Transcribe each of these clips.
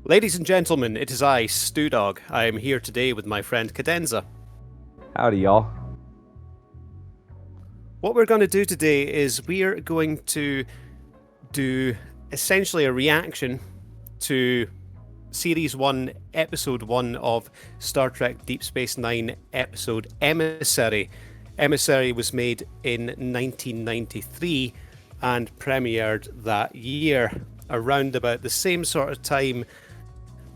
Ladies and gentlemen, it is I, StooDogg. I am here today with my friend Kadenza. Howdy, y'all. What we're going to do today is we're going to do essentially a reaction to Series 1, Episode 1 of Star Trek Deep Space Nine, Episode Emissary. Emissary was made in 1993 and premiered that year, around about the same sort of time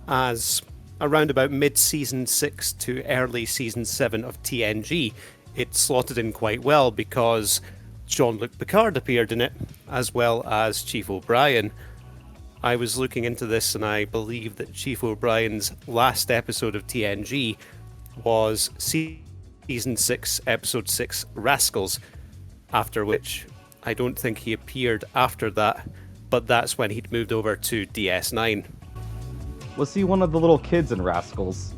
as around about mid-season 6 to early season 7 of TNG. It slotted in quite well because Jean-Luc Picard appeared in it, as well as Chief O'Brien. I was looking into this and I believe that Chief O'Brien's last episode of TNG was season 6, episode 6, Rascals, after which I don't think he appeared after that, but that's when he'd moved over to DS9. Was he one of the little kids in Rascals?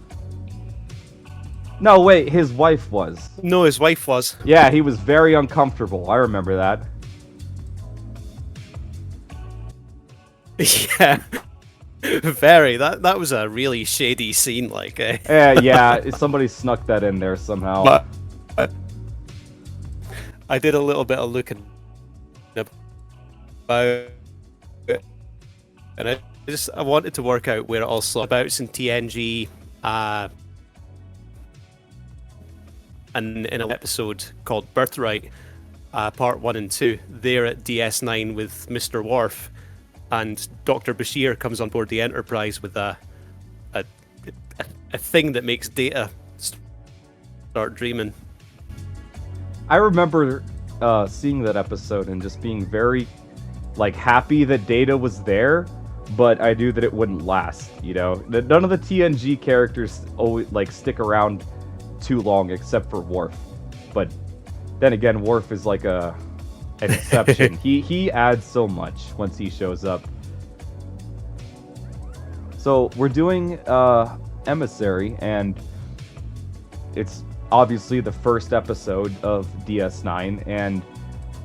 No, wait, his wife was. No, his wife was. Yeah, he was very uncomfortable. I remember that. Yeah, very. That was a really shady scene, like. Yeah, somebody snuck that in there somehow. But I did a little bit of looking about it, and I wanted to work out where it all slot about in TNG, and in an episode called Birthright, part 1 and 2, they're at DS9 with Mr. Worf, and Dr. Bashir comes on board the Enterprise with a thing that makes Data start dreaming. I remember seeing that episode and just being very, happy that Data was there, but I knew that it wouldn't last, you know? None of the TNG characters always, stick around too long, except for Worf. But then again, Worf is an exception. He adds so much once he shows up. So we're doing Emissary, and it's obviously the first episode of DS9, and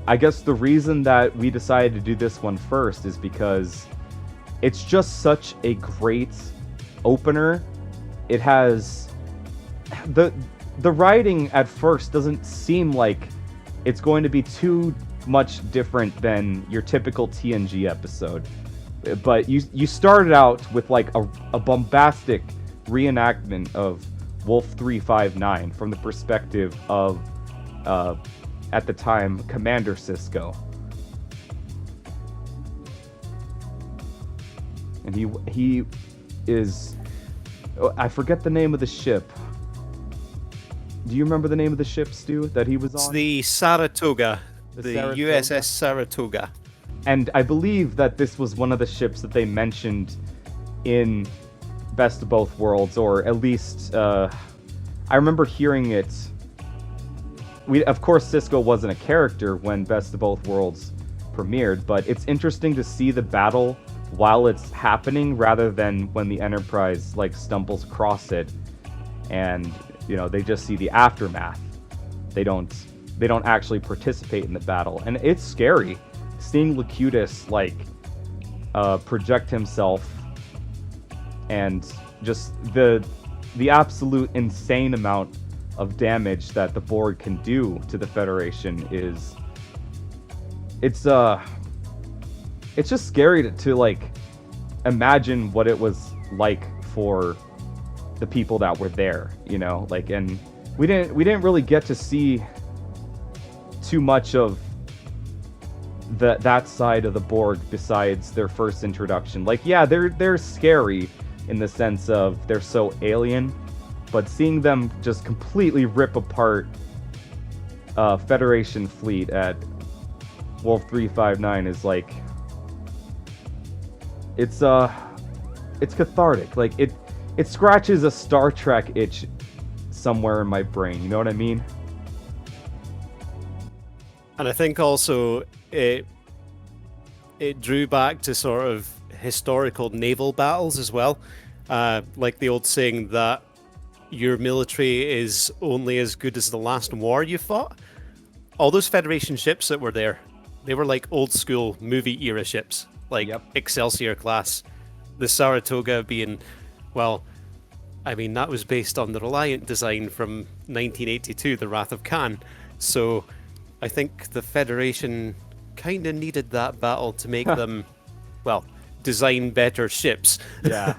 I guess the reason that we decided to do this one first is because it's just such a great opener. It has the writing at first doesn't seem like it's going to be too much different than your typical TNG episode, but you started out with a bombastic reenactment of Wolf 359 from the perspective of at the time Commander Sisko, and he is, I forget the name of the ship. Do you remember the name of the ship, Stu, that he was on? It's the Saratoga, the Saratoga? USS Saratoga. And I believe that this was one of the ships that they mentioned in Best of Both Worlds, or at least I remember hearing it. Of course, Sisko wasn't a character when Best of Both Worlds premiered, but it's interesting to see the battle while it's happening rather than when the Enterprise stumbles across it, and they just see the aftermath. They don't actually participate in the battle, and it's scary seeing Locutus project himself, and just the absolute insane amount of damage that the Borg can do to the Federation is it's just scary to imagine what it was like for the people that were there, and we didn't really get to see too much of that side of the Borg besides their first introduction. Yeah, they're scary in the sense of they're so alien, but seeing them just completely rip apart Federation fleet at Wolf 359 is it's cathartic. It scratches a Star Trek itch somewhere in my brain, you know what I mean? And I think also it drew back to sort of historical naval battles as well. Like the old saying that your military is only as good as the last war you fought. All those Federation ships that were there, they were old school movie era ships, Excelsior class. the Saratoga being, well, I mean, that was based on the Reliant design from 1982, the Wrath of Khan. So I think the Federation kind of needed that battle to make them, well, design better ships. Yeah.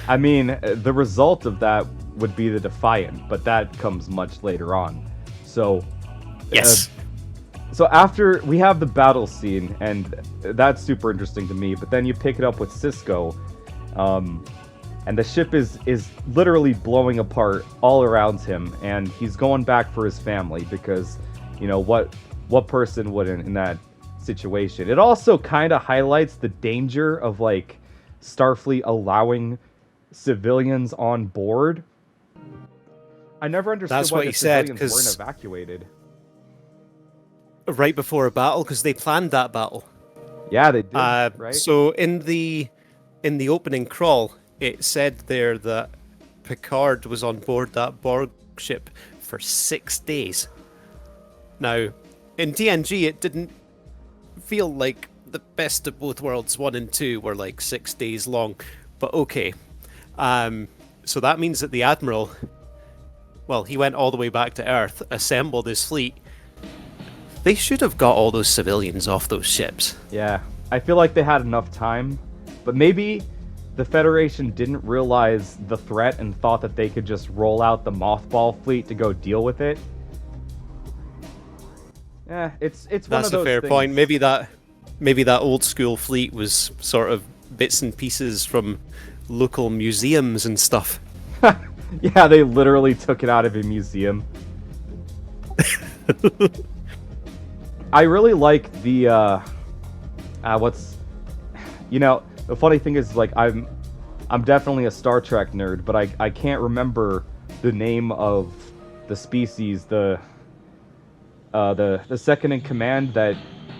I mean, the result of that would be the Defiant, but that comes much later on. So, Yes. So after we have the battle scene, and that's super interesting to me, but then you pick it up with Cisco, and the ship is literally blowing apart all around him, and he's going back for his family because, you know, what person wouldn't in that situation? It also kind of highlights the danger of, like, Starfleet allowing civilians on board. I never understood That's why what the he said, civilians weren't 'cause evacuated. Right before a battle, because they planned that battle. Yeah, they did, right? So in the opening crawl, it said there that Picard was on board that Borg ship for 6 days. Now, in TNG, it didn't feel like the best of both worlds 1 and 2 were like 6 days long, but okay. So that means that the Admiral, well, he went all the way back to Earth, assembled his fleet. They should have got all those civilians off those ships. Yeah, I feel like they had enough time, but maybe the Federation didn't realize the threat and thought that they could just roll out the mothball fleet to go deal with it. Yeah, it's one of That's those a fair things. point. Maybe that old school fleet was sort of bits and pieces from local museums and stuff. Yeah, they literally took it out of a museum. I really like the you know, the funny thing is, like, I'm definitely a Star Trek nerd, but I can't remember the name of the species, the second in command that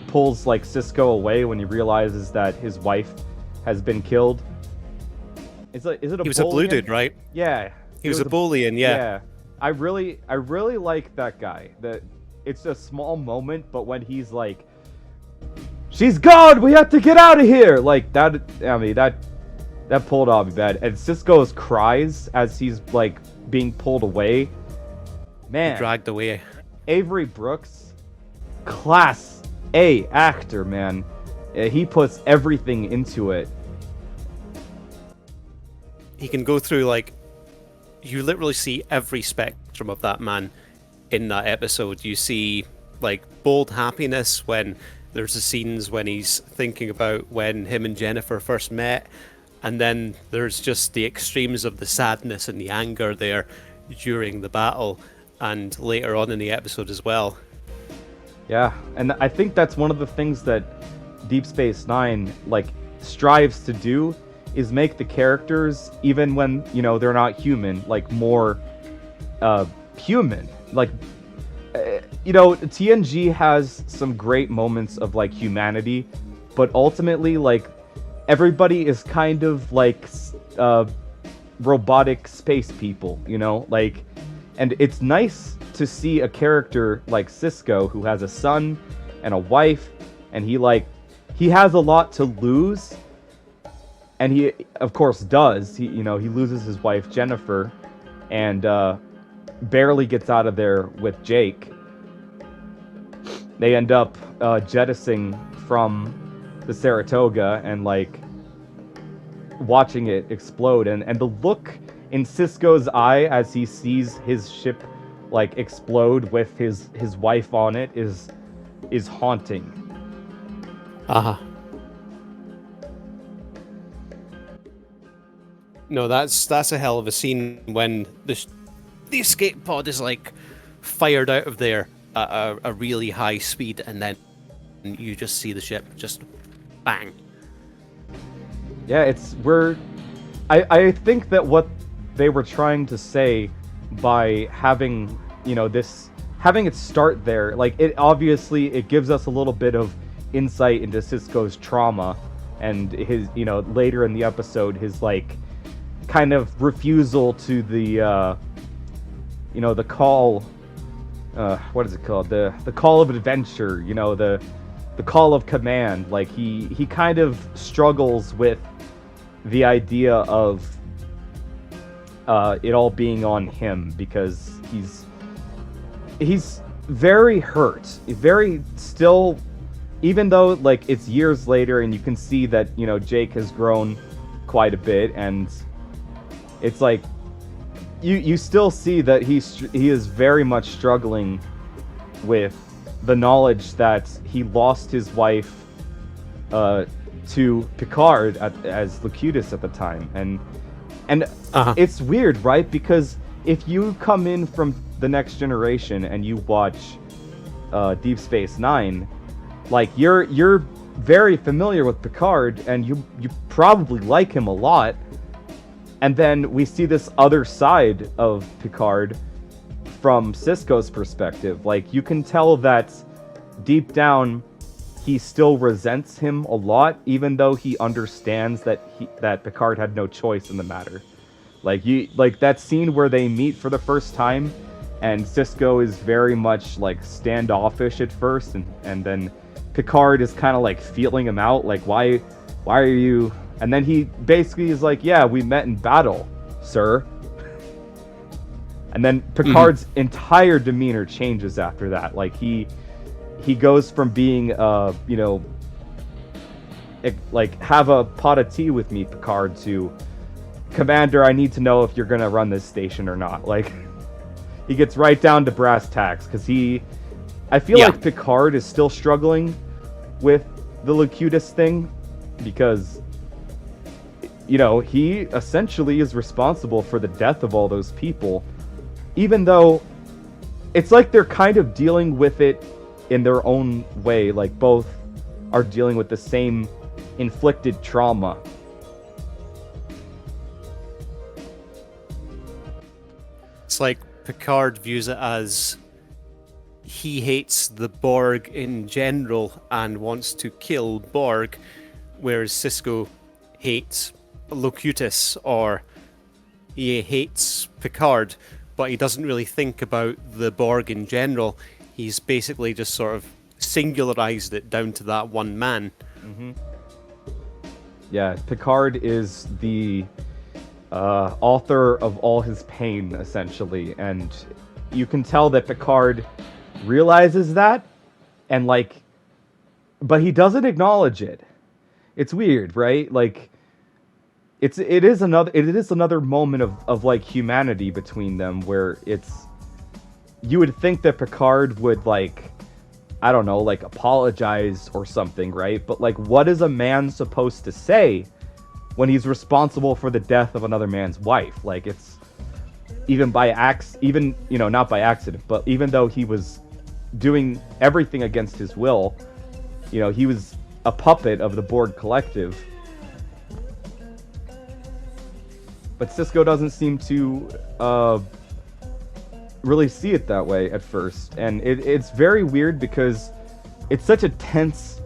pulls, like, Cisco away when he realizes that his wife has been killed. Is it a He was a blue Bolian? dude, right? Yeah. He was a Bolian, yeah. Yeah. I really like that guy. That it's a small moment, but when he's like, "She's gone, we have to get out of here!" Like that, I mean, that pulled off me bad. And Cisco's cries as he's, like, being pulled away. Man, Dragged away. Avery Brooks, class A actor, man. He puts everything into it. He can go through, like, you literally see every spectrum of that man in that episode. You see, like, bold happiness when there's the scenes when he's thinking about when him and Jennifer first met, and then there's just the extremes of the sadness and the anger there during the battle and later on in the episode as well. Yeah, and I think that's one of the things that Deep Space Nine, like, strives to do, is make the characters, even when, you know, they're not human, like, more human. Like, you know, TNG has some great moments of, like, humanity, but ultimately, like, everybody is kind of like robotic space people, you know? Like, and it's nice to see a character like Cisco, who has a son and a wife, and he has a lot to lose. And he, of course, does. He loses his wife, Jennifer, and barely gets out of there with Jake. They end up jettisoning from the Saratoga and, like, watching it explode. And the look in Cisco's eye as he sees his ship, like, explode with his wife on it is haunting. Uh-huh. No, that's a hell of a scene when the escape pod is, like, fired out of there at a really high speed, and then you just see the ship just bang. Yeah, I think that what they were trying to say by having, you know, having it start there, like, it gives us a little bit of insight into Cisco's trauma and his, you know, later in the episode, his, like, kind of refusal to the, you know, the call, what is it called? The call of adventure, you know, the call of command. Like, he kind of struggles with the idea of it all being on him, because he's very hurt, very still, even though like it's years later and you can see that, you know, Jake has grown quite a bit, and it's like you still see that he is very much struggling with the knowledge that he lost his wife to Picard as Locutus at the time, and it's weird, right? Because if you come in from the Next Generation and you watch Deep Space Nine, like you're very familiar with Picard, and you probably like him a lot. And then we see this other side of Picard from Sisko's perspective. Like, you can tell that deep down he still resents him a lot, even though he understands that Picard had no choice in the matter. Like that scene where they meet for the first time, and Sisko is very much like standoffish at first, and then Picard is kind of like feeling him out, like why are you? And then he basically is like, yeah, we met in battle, sir. And then Picard's entire demeanor changes after that. Like he goes from being you know, like, have a pot of tea with me, Picard, to Commander, I need to know if you're gonna run this station or not. Like, he gets right down to brass tacks, because I feel like Picard is still struggling with the Locutus thing, because, you know, he essentially is responsible for the death of all those people, even though it's like they're kind of dealing with it in their own way. Like, both are dealing with the same inflicted trauma. It's like Picard views it as he hates the Borg in general and wants to kill Borg, whereas Sisko hates Locutus, or he hates Picard, but he doesn't really think about the Borg in general. He's basically just sort of singularized it down to that one man. Yeah, Picard is the author of all his pain, essentially, and you can tell that Picard realizes that, and like, but he doesn't acknowledge it. It's weird, right? Like, it is another moment of like humanity between them, where you would think that Picard would, like, I don't know, like apologize or something, right? But like, what is a man supposed to say when he's responsible for the death of another man's wife? Like, it's even you know, not by accident, but even though he was doing everything against his will, you know, he was a puppet of the Borg collective. But Sisko doesn't seem to really see it that way at first, and it's very weird, because it's such a tense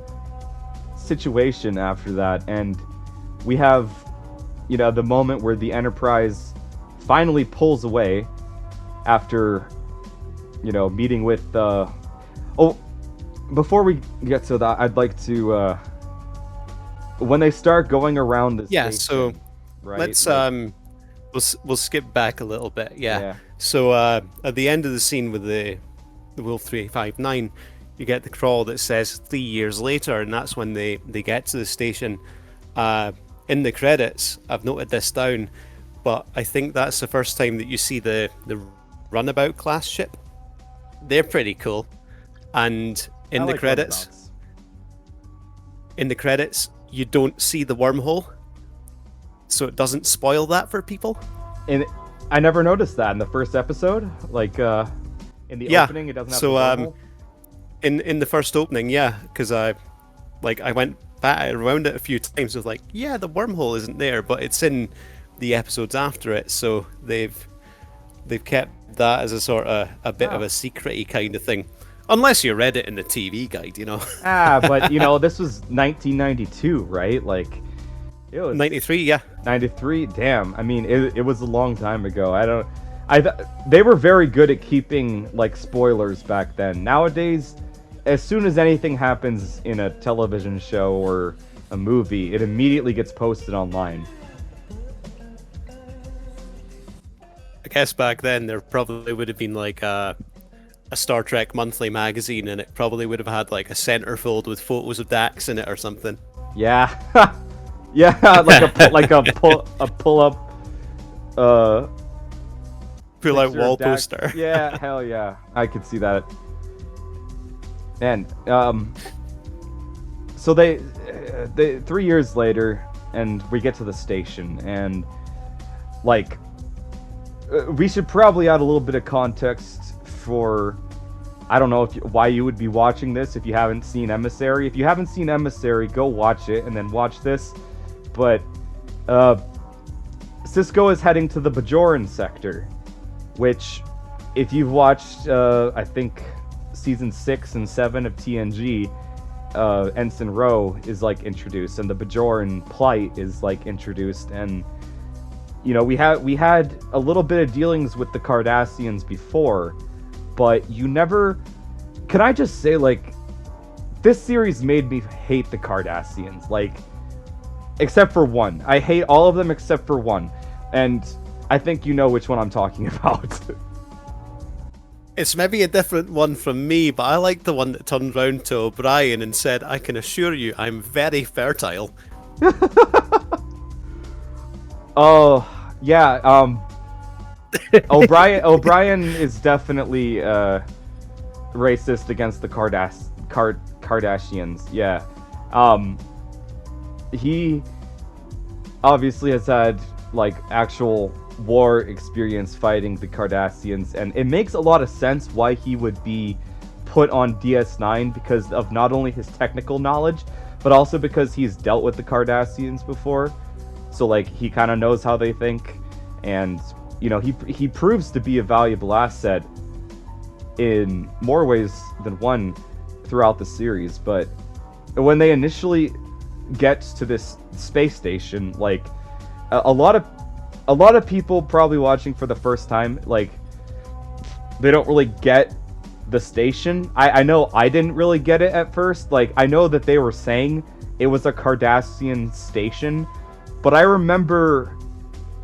situation after that, and we have, you know, the moment where the Enterprise finally pulls away after, you know, meeting with before we get to that, I'd like to when they start going around the station, so right, let's like, we'll skip back a little bit. So at the end of the scene with the Wolf 359, you get the crawl that says 3 years later, and that's when they get to the station. In the credits, I've noted this down, but I think that's the first time that you see the Runabout class ship. They're pretty cool. And in the credits, you don't see the wormhole, so it doesn't spoil that for people. And I never noticed that in the first episode. Like, in the opening, it doesn't have the wormhole. In the first opening, because I went back around it a few times with like, the wormhole isn't there, but it's in the episodes after it, so they've kept that as a sort of a bit of a secret-y kind of thing. Unless you read it in the TV guide, you know. But you know, this was 1992, right? Like, it was 93, 93. Damn. I mean, it was a long time ago. They were very good at keeping like spoilers back then. Nowadays, as soon as anything happens in a television show or a movie, it immediately gets posted online. I guess back then there probably would have been like a Star Trek monthly magazine, and it probably would have had like a centerfold with photos of Dax in it or something. Yeah, yeah, like a pull up Pull out wall Dax. poster. Yeah, hell yeah, I could see that. And so they 3 years later, and we get to the station, and like we should probably add a little bit of context for, I don't know why you would be watching this if you haven't seen Emissary. If you haven't seen Emissary, go watch it and then watch this. But Cisco is heading to the Bajoran sector, which, if you've watched, I think, season 6 and 7 of TNG, Ensign Ro is like introduced, and the Bajoran plight is like introduced, and you know we had a little bit of dealings with the Cardassians before, but you never. Can I just say, like, this series made me hate the Cardassians, like, except for one. I hate all of them except for one, and I think you know which one I'm talking about. It's maybe a different one from me, but I like the one that turned round to O'Brien and said, "I can assure you I'm very fertile." Oh, yeah, O'Brien is definitely racist against the Kardashians. Yeah. He obviously has had like actual war experience fighting the Cardassians, and it makes a lot of sense why he would be put on DS9 because of not only his technical knowledge, but also because he's dealt with the Cardassians before. So like he kind of knows how they think, and you know he proves to be a valuable asset in more ways than one throughout the series. But when they initially get to this space station, like a lot of people probably watching for the first time, like they don't really get the station. I know I didn't really get it at first. Like I know that they were saying it was a Cardassian station, but I remember,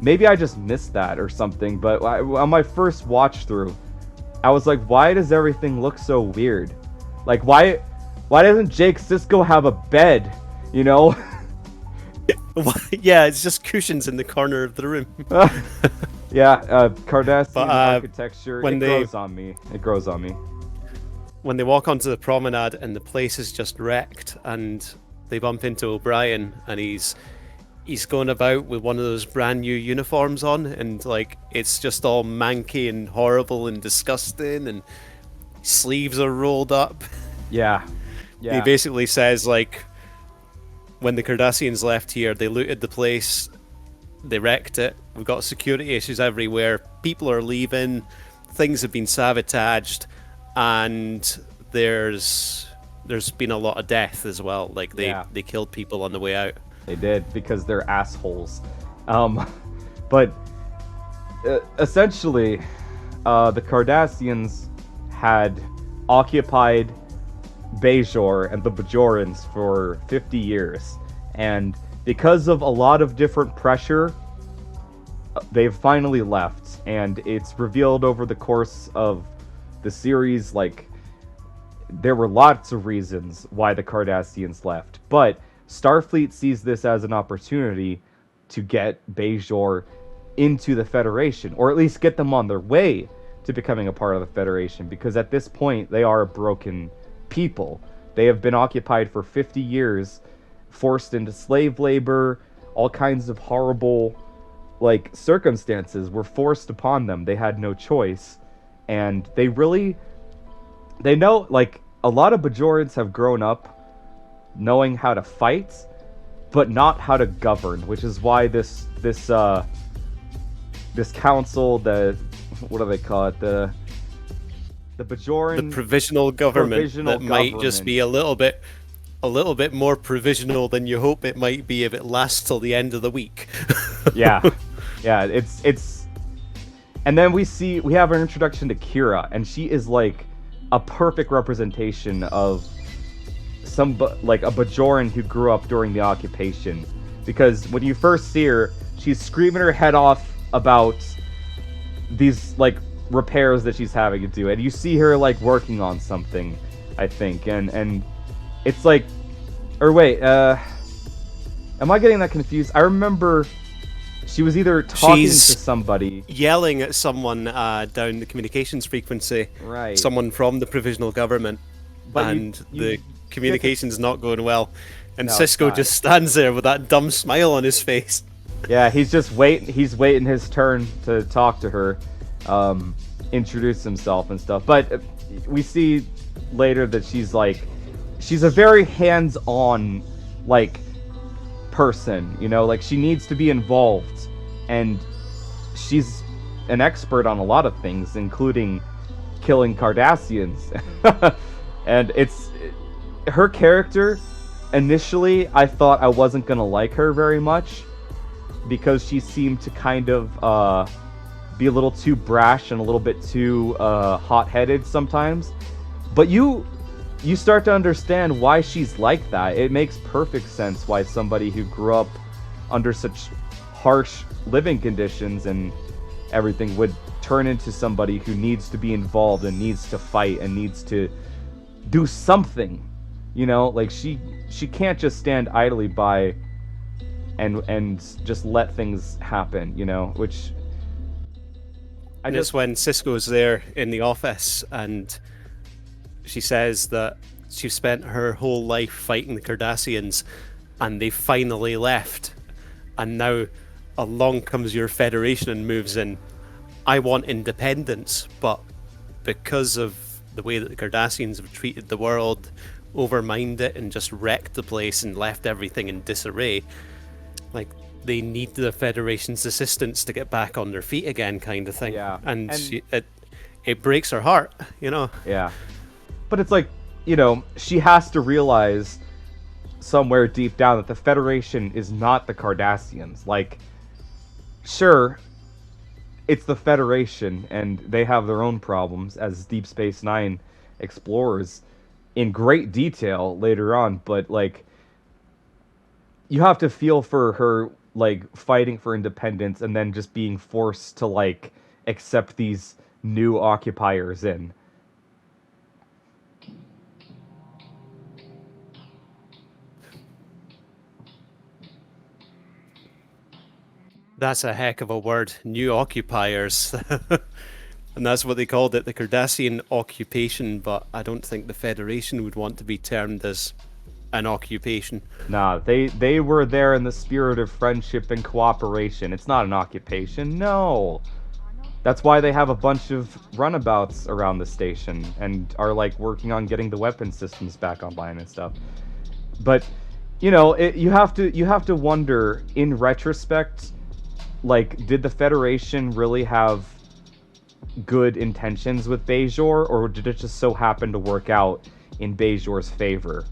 maybe I just missed that or something, but on my first watch through, I was like, why does everything look so weird? Like, why doesn't Jake Sisko have a bed, you know? Yeah, it's just cushions in the corner of the room. Yeah, Cardassian architecture, it grows on me. It grows on me. When they walk onto the promenade and the place is just wrecked, and they bump into O'Brien, and he's going about with one of those brand new uniforms on, and like it's just all manky and horrible and disgusting, and sleeves are rolled up. Yeah. He basically says, like, when the Cardassians left here, they looted the place, they wrecked it, we've got security issues everywhere, people are leaving, things have been sabotaged, and there's been a lot of death as well. Like they killed people on the way out. They did, because they're assholes. But essentially, the Cardassians had occupied Bajor and the Bajorans for 50 years. And because of a lot of different pressure, they've finally left. And it's revealed over the course of the series, like, there were lots of reasons why the Cardassians left. But Starfleet sees this as an opportunity to get Bajor into the Federation, or at least get them on their way to becoming a part of the Federation, because at this point they are a broken people. They have been occupied for 50 years, forced into slave labor, all kinds of horrible like circumstances were forced upon them. They had no choice, and they know, like, a lot of Bajorans have grown up knowing how to fight, but not how to govern, which is why this council, what do they call it, the Bajoran, the provisional government that might just be a little bit more provisional than you hope it might be if it lasts till the end of the week. yeah, it's and then we have an introduction to Kira, and she is like a perfect representation of like a Bajoran who grew up during the occupation, because when you first see her, she's screaming her head off about these like repairs that she's having to do, and you see her like working on something, I think, and it's like, or wait, am I getting that confused? I remember she was either talking to somebody, yelling at someone down the communications frequency, right? Someone from the provisional government, but the communication's not going well, and Cisco just stands there with that dumb smile on his face. Yeah, he's just waiting. He's waiting his turn to talk to her, introduce himself and stuff. But we see later that she's a very hands-on, like, person. You know, like she needs to be involved, and she's an expert on a lot of things, including killing Cardassians. And it's her character. Initially, I thought I wasn't gonna like her very much, because she seemed to kind of be a little too brash and a little bit too hot-headed sometimes. But you start to understand why she's like that. It makes perfect sense why somebody who grew up under such harsh living conditions and everything would turn into somebody who needs to be involved and needs to fight and needs to do something. You know, like she can't just stand idly by and just let things happen, you know, which it's when Cisco's there in the office and she says that she spent her whole life fighting the Cardassians and they finally left, and now along comes your Federation and moves in. I want independence, but because of the way that the Cardassians have treated the world, overmined it and just wrecked the place and left everything in disarray, like they need the Federation's assistance to get back on their feet again, kind of thing. Yeah, and it breaks her heart, you know. Yeah, but it's like, you know, she has to realize somewhere deep down that the Federation is not the Cardassians. Like, sure, it's the Federation, and they have their own problems, as Deep Space Nine explores in great detail later on, but like, you have to feel for her, like, fighting for independence and then just being forced to, like, accept these new occupiers in. That's a heck of a word, new occupiers. And that's what they called it, the Cardassian occupation, but I don't think the Federation would want to be termed as an occupation. Nah, they were there in the spirit of friendship and cooperation. It's not an occupation, no. That's why they have a bunch of runabouts around the station and are like working on getting the weapon systems back online and stuff. But you know, you have to wonder in retrospect, like, did the Federation really have good intentions with Bajor, or did it just so happen to work out in Bajor's favor?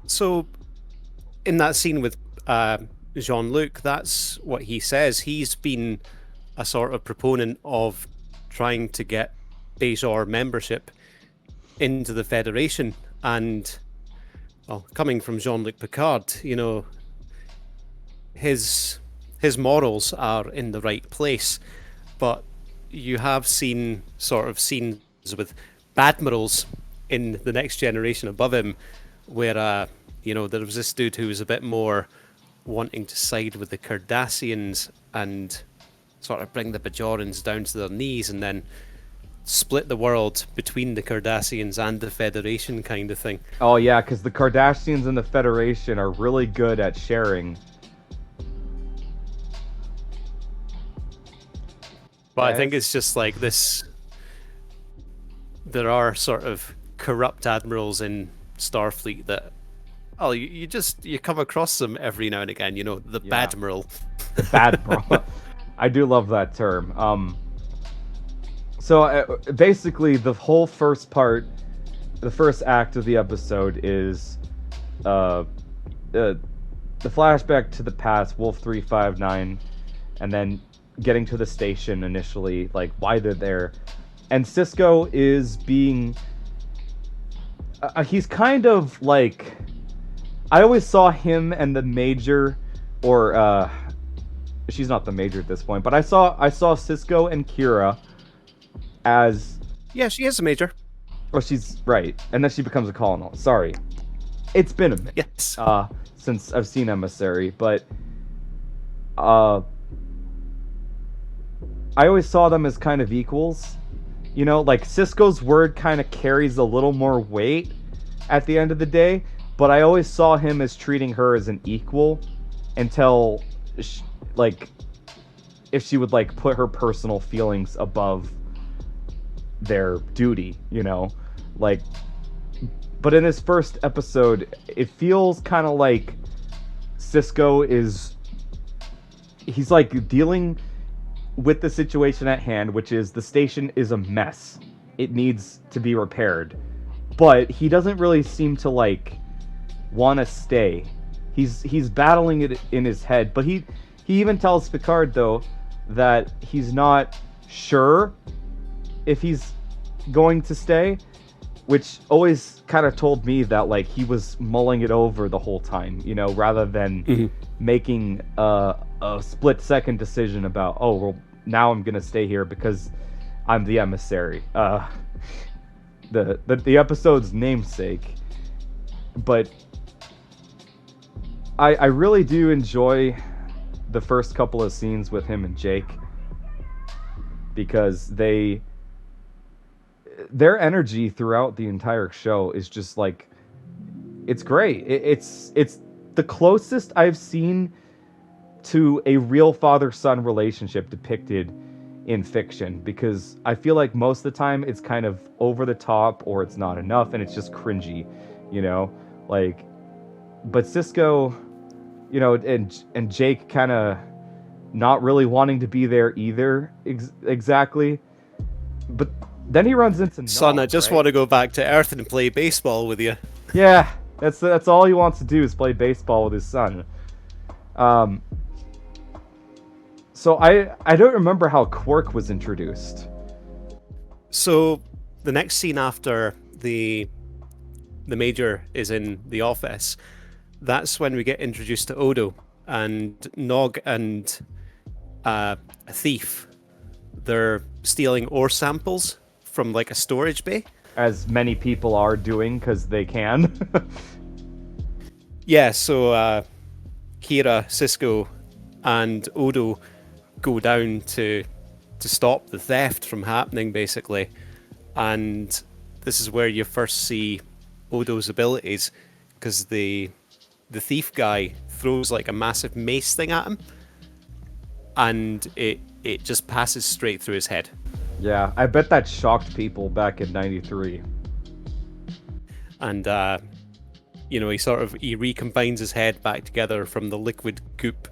So, in that scene with Jean-Luc, that's what he says. He's been a sort of proponent of trying to get Bajor membership into the Federation, and well, coming from Jean-Luc Picard, you know, his morals are in the right place, but you have seen sort of scenes with Badmirals in the Next Generation above him, where you know, there was this dude who was a bit more wanting to side with the Cardassians and sort of bring the Bajorans down to their knees and then split the world between the Cardassians and the Federation, kind of thing. Oh yeah, because the Cardassians and the Federation are really good at sharing. But I think it's just like this. There are sort of corrupt admirals in Starfleet that, oh, you come across them every now and again. You know, the Badmiral. The Badmiral. I do love that term. So basically, the whole first part, the first act of the episode is the flashback to the past, Wolf 359, and then getting to the station initially, like why they're there. And Cisco is being he's kind of like, I always saw him and the Major or she's not the major at this point, but I saw Cisco and Kira as... Yeah, she is a major. Oh, she's right. And then she becomes a colonel. Sorry. It's been a minute. Yes. Since I've seen Emissary, but I always saw them as kind of equals. You know, like Cisco's word kind of carries a little more weight at the end of the day, but I always saw him as treating her as an equal until if she would like put her personal feelings above their duty, you know, like. But in this first episode, it feels kind of like Cisco he's like dealing with the situation at hand, which is the station is a mess. It needs to be repaired. But he doesn't really seem to like want to stay. He's battling it in his head, but he even tells Picard though that he's not sure if he's going to stay, which always kind of told me that like he was mulling it over the whole time, you know, rather than making a split second decision about, oh well, now I'm gonna stay here because I'm the emissary, the episode's namesake. But I really do enjoy the first couple of scenes with him and Jake, because their energy throughout the entire show is just like, it's great. It's the closest I've seen to a real father-son relationship depicted in fiction, because I feel like most of the time it's kind of over the top or it's not enough and it's just cringy, you know, like. But Cisco, you know, and Jake kind of not really wanting to be there either exactly, but then he runs into Son, I just want to go back to Earth and play baseball with you. Yeah, that's all he wants to do is play baseball with his son. So I don't remember how Quark was introduced. So the next scene after the Major is in the office, that's when we get introduced to Odo and Nog and a thief. They're stealing ore samples from like a storage bay, as many people are doing because they can. Yeah, so Kira, Cisco, and Odo go down to stop the theft from happening, basically. And this is where you first see Odo's abilities, because the thief guy throws like a massive mace thing at him, and it just passes straight through his head. Yeah, I bet that shocked people back in '93. And you know, he recombines his head back together from the liquid goop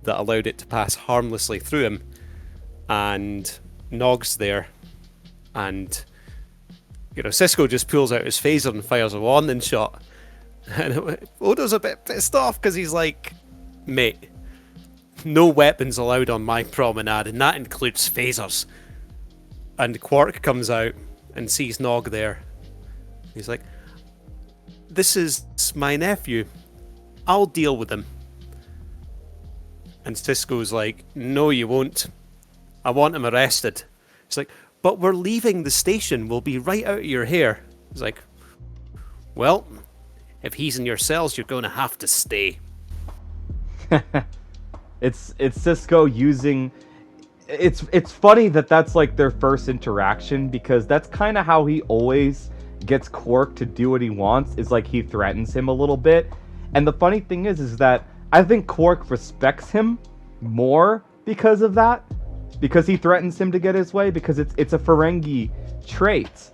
that allowed it to pass harmlessly through him. And Nog's there, and you know, Cisco just pulls out his phaser and fires a warning shot. And Odo's a bit pissed off because he's like, mate, no weapons allowed on my promenade, and that includes phasers. And Quark comes out and sees Nog there. He's like, this is my nephew. I'll deal with him. And Cisco's like, no, you won't. I want him arrested. He's like, but we're leaving the station. We'll be right out of your hair. He's like, well, if he's in your cells, you're going to have to stay. It's Cisco using... It's funny that that's like their first interaction, because that's kind of how he always gets Quark to do what he wants, is like he threatens him a little bit. And the funny thing is that I think Quark respects him more because of that, because he threatens him to get his way, because it's a Ferengi trait.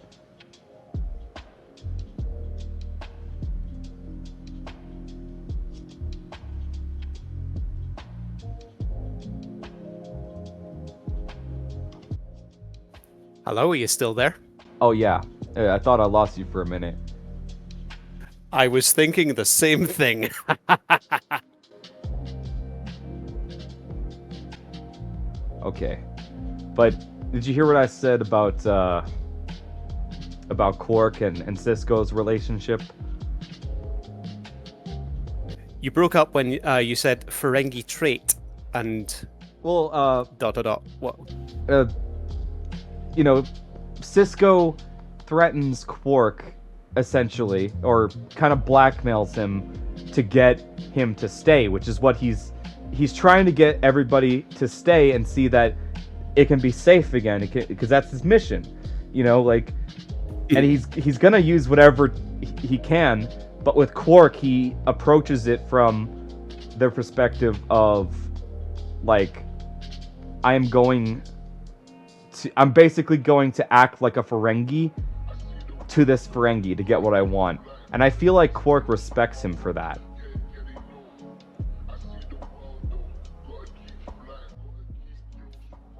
Hello, are you still there? Oh yeah, I thought I lost you for a minute. I was thinking the same thing. Okay, but did you hear what I said about Quark and Cisco's relationship? You broke up when you said Ferengi trait and Well, dot dot dot. What? you know, Cisco threatens Quark, essentially, or kind of blackmails him to get him to stay, which is what he's trying to get everybody to stay and see that it can be safe again, because that's his mission, like, and he's gonna use whatever he can, but with Quark, he approaches it from their perspective of, like, I'm basically going to act like a Ferengi to this Ferengi to get what I want. And I feel like Quark respects him for that.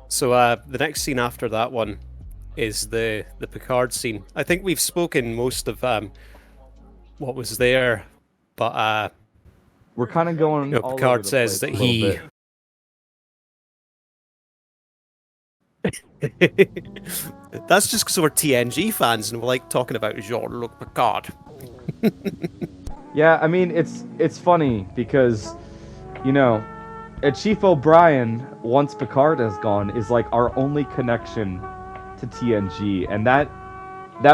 So the next scene after that one is the Picard scene. I think we've spoken most of what was there, but we're kind of going all Picard over the says place that a little bit. That's just because we're TNG fans and we like talking about Jean-Luc Picard. Yeah, I mean, it's funny because, Chief O'Brien, once Picard has gone, is like our only connection to TNG, and that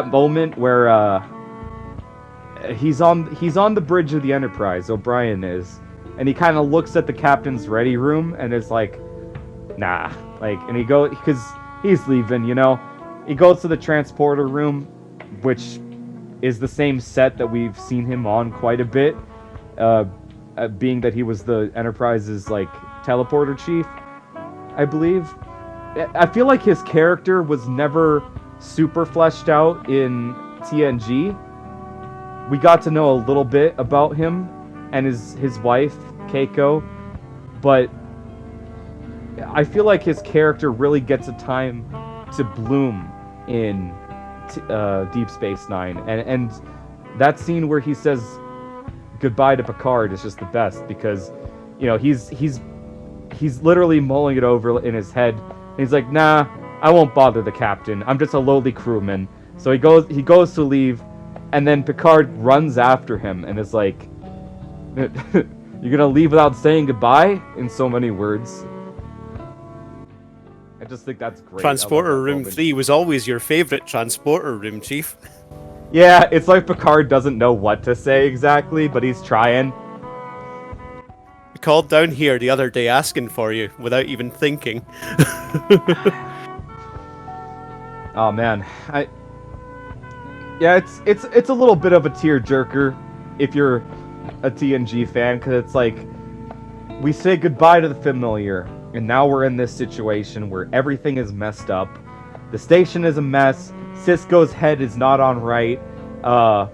moment where he's on the bridge of the Enterprise, O'Brien is, and he kind of looks at the captain's ready room and is like, nah, like, and he goes, because he's leaving, he goes to the transporter room, which is the same set that we've seen him on quite a bit, being that he was the Enterprise's, like, teleporter chief, I believe. I feel like his character was never super fleshed out in TNG. We got to know a little bit about him and his wife, Keiko, but I feel like his character really gets a time to bloom in Deep Space Nine, and that scene where he says goodbye to Picard is just the best, because he's literally mulling it over in his head. And he's like, nah, I won't bother the captain. I'm just a lowly crewman. So he goes to leave, and then Picard runs after him and is like, you're gonna leave without saying goodbye? In so many words. I just think that's great. Transporter room 3 was always your favorite transporter room, Chief. Yeah, it's like Picard doesn't know what to say exactly, but he's trying. I called down here the other day asking for you without even thinking. Oh man, yeah, it's a little bit of a tearjerker if you're a TNG fan, because it's like, we say goodbye to the familiar, and now we're in this situation where everything is messed up. The station is a mess. Cisco's head is not on right. The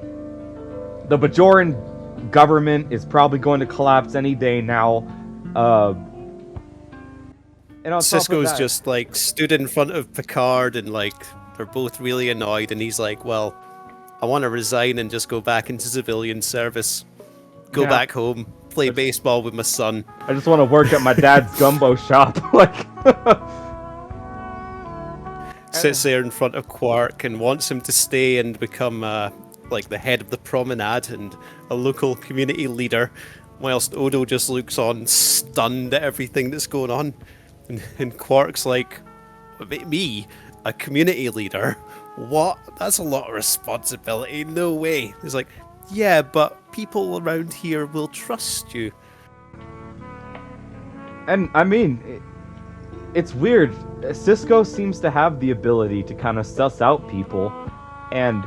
Bajoran government is probably going to collapse any day now. And on Cisco's top of that, just like stood in front of Picard and like they're both really annoyed, and he's like, well, I want to resign and just go back into civilian service. Go back home, play baseball with my son. I just want to work at my dad's gumbo shop. Like, sits there in front of Quark and wants him to stay and become like the head of the promenade and a local community leader, whilst Odo just looks on stunned at everything that's going on. And Quark's like, me, a community leader? What? That's a lot of responsibility. No way. He's like, yeah, but people around here will trust you. and I mean, it's weird. Cisco seems to have the ability to kind of suss out people, and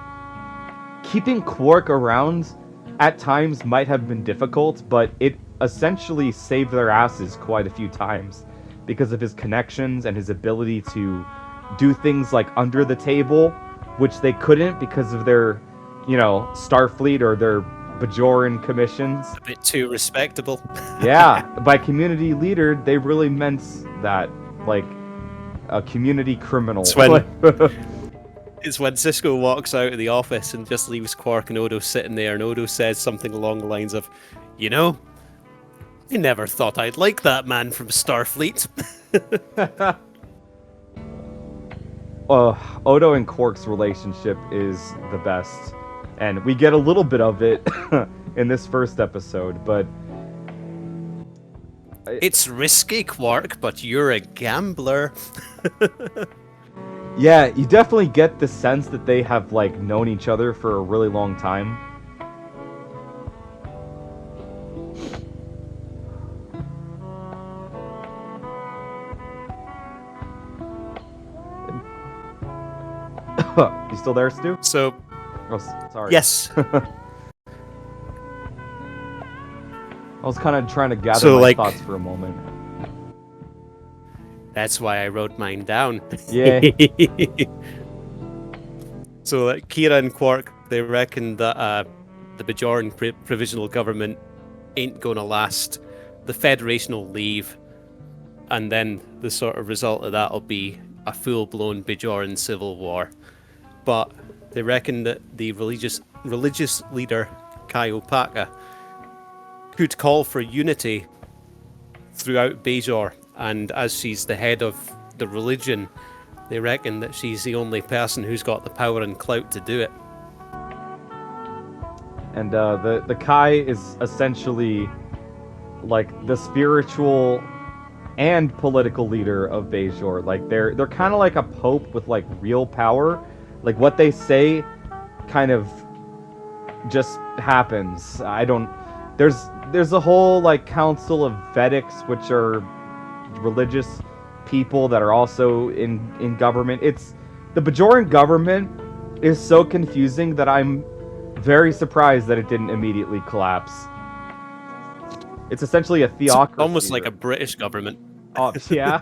keeping Quark around at times might have been difficult, but it essentially saved their asses quite a few times because of his connections and his ability to do things like under the table, which they couldn't because of their, Starfleet or their Bajoran commissions. A bit too respectable. Yeah, by community leader, they really meant that, like, a community criminal. It's when Cisco walks out of the office and just leaves Quark and Odo sitting there, and Odo says something along the lines of, I never thought I'd like that man from Starfleet. Odo and Quark's relationship is the best, and we get a little bit of it in this first episode, but It's risky, Quark, but you're a gambler. Yeah, you definitely get the sense that they have, like, known each other for a really long time. You still there, Stu? So, Oh, sorry. yes. I was kind of trying to gather my thoughts for a moment. That's why I wrote mine down. Yeah. So, Kira and Quark, they reckon that the Bajoran provisional government ain't gonna last. The Federation will leave, and then the sort of result of that will be a full-blown Bajoran civil war. But they reckon that the religious leader, Kaiopaka, could call for unity throughout Bajor, and as she's the head of the religion, they reckon that she's the only person who's got the power and clout to do it. And the Kai is essentially like the spiritual and political leader of Bajor. Like they're kind of like a pope with like real power. Like what they say kind of just happens. There's a whole like council of Vedics, which are religious people that are also in government. It's the Bajoran government is so confusing that I'm very surprised that it didn't immediately collapse. It's essentially a theocracy. It's almost like a British government. Oh, yeah.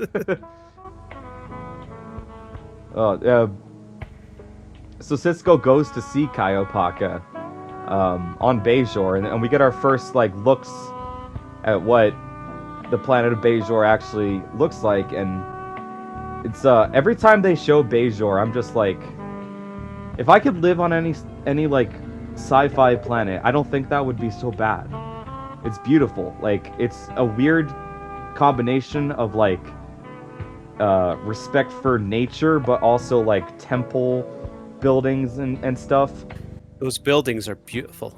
So Cisco goes to see Kaiopaka on Bajor, and we get our first like looks at what the planet of Bajor actually looks like, and it's every time they show Bajor, I'm just like, if I could live on any like sci-fi planet, I don't think that would be so bad. It's beautiful. Like it's a weird combination of like respect for nature, but also like temple buildings and stuff. Those buildings are beautiful.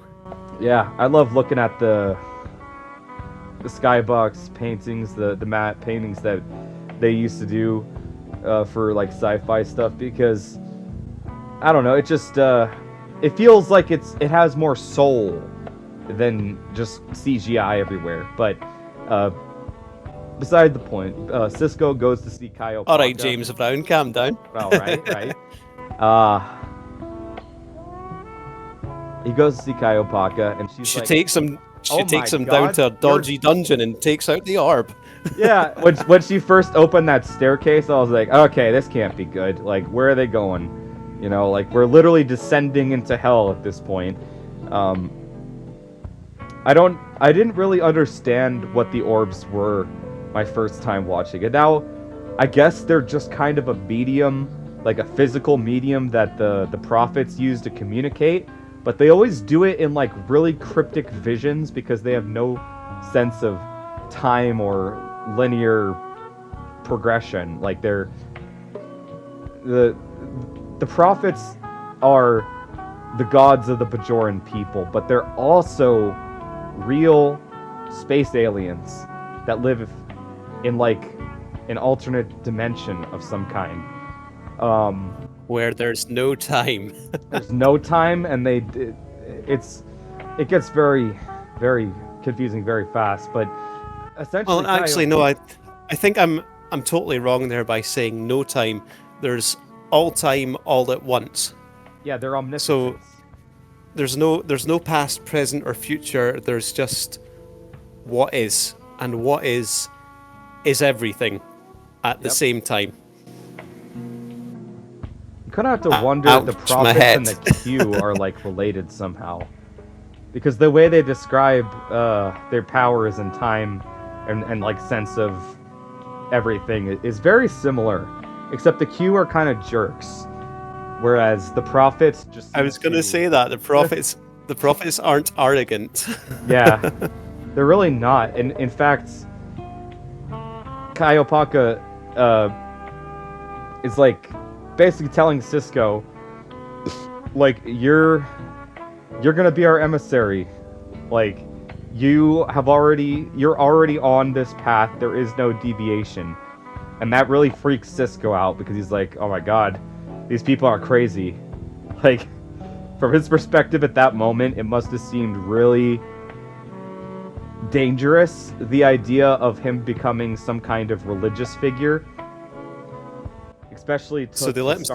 Yeah, I love looking at the skybox paintings, the matte paintings that they used to do for like sci-fi stuff, because I don't know, it just it feels like it has more soul than just CGI everywhere. But beside the point, Cisco goes to see Kaiopaka. All right, James Brown, calm down. Well, right. He goes to see Kaiopaka, and she's like, takes him down to a dodgy dungeon and takes out the orb. Yeah, when she first opened that staircase, I was like, okay, this can't be good. Like, where are they going? You know, like, we're literally descending into hell at this point. I didn't really understand what the orbs were my first time watching it. Now, I guess they're just kind of a medium, like a physical medium that the prophets use to communicate, but they always do it in like really cryptic visions because they have no sense of time or linear progression. Like the prophets are the gods of the Bajoran people, but they're also real space aliens that live in like an alternate dimension of some kind. Where there's no time. There's no time, and it gets very, very confusing very fast. But essentially, well, actually, no. I think I'm totally wrong there by saying no time. There's all time all at once. Yeah, they're omniscient. So there's no past, present, or future. There's just what is, and what is everything at the same time. You kind of have to wonder if the prophets and the Q are like related somehow, because the way they describe their powers and time and like sense of everything is very similar, except the Q are kind of jerks, whereas the prophets just. I was gonna say that the prophets aren't arrogant. Yeah, they're really not. And in fact, Kaiopaka is like basically telling Cisco, like, you're gonna be our emissary. Like, you're already on this path. There is no deviation. And that really freaks Cisco out because he's like, oh my god, these people are crazy. Like, from his perspective at that moment, it must have seemed really dangerous, the idea of him becoming some kind of religious figure. Especially to So they let him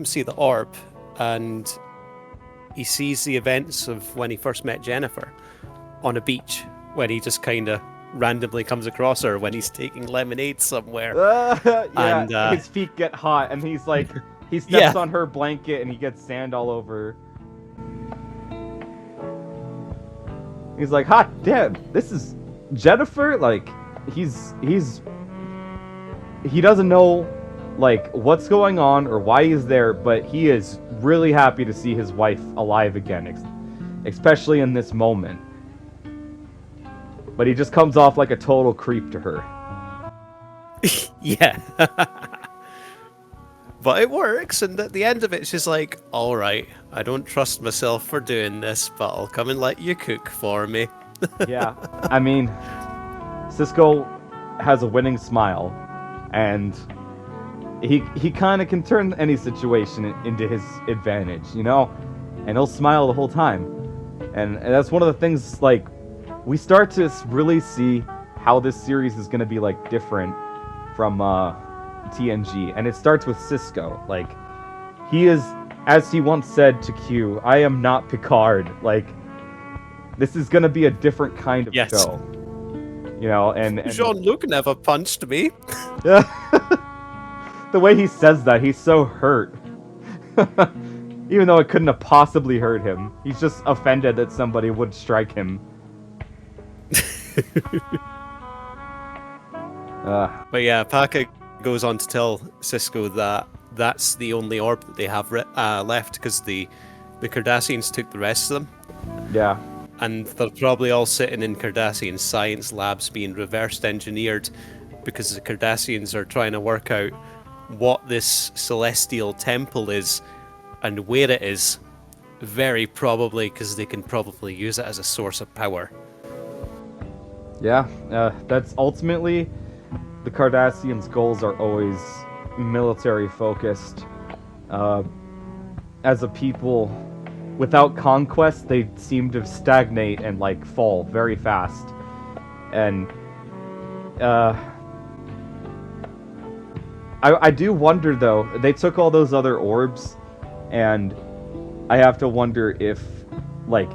see the orb, and he sees the events of when he first met Jennifer on a beach, when he just kind of randomly comes across her when he's taking lemonade somewhere. Yeah, and his feet get hot, and he's like, he steps on her blanket, and he gets sand all over. He's like, hot damn, this is Jennifer? Like, he doesn't know, like, what's going on or why he's there, but he is really happy to see his wife alive again, especially in this moment. But he just comes off like a total creep to her. Yeah. But it works, and at the end of it, she's like, alright, I don't trust myself for doing this, but I'll come and let you cook for me. Yeah, I mean, Cisco has a winning smile, and he kind of can turn any situation into his advantage, you know? And he'll smile the whole time. And that's one of the things, like, we start to really see how this series is going to be, like, different from TNG. And it starts with Cisco. Like, he is, as he once said to Q, I am not Picard. Like, this is going to be a different kind of show. You know, and Jean-Luc never punched me. Yeah. The way he says that, he's so hurt. Even though it couldn't have possibly hurt him. He's just offended that somebody would strike him. But yeah, Paka goes on to tell Cisco that that's the only orb that they have left, because the Cardassians took the rest of them. Yeah. And they're probably all sitting in Cardassian science labs being reversed engineered, because the Cardassians are trying to work out what this celestial temple is and where it is. Very probably because they can probably use it as a source of power. Yeah, that's ultimately the Cardassians' goals are always military focused. As a people, without conquest, they seem to stagnate and like fall very fast. And I do wonder though, they took all those other orbs, and I have to wonder if, like,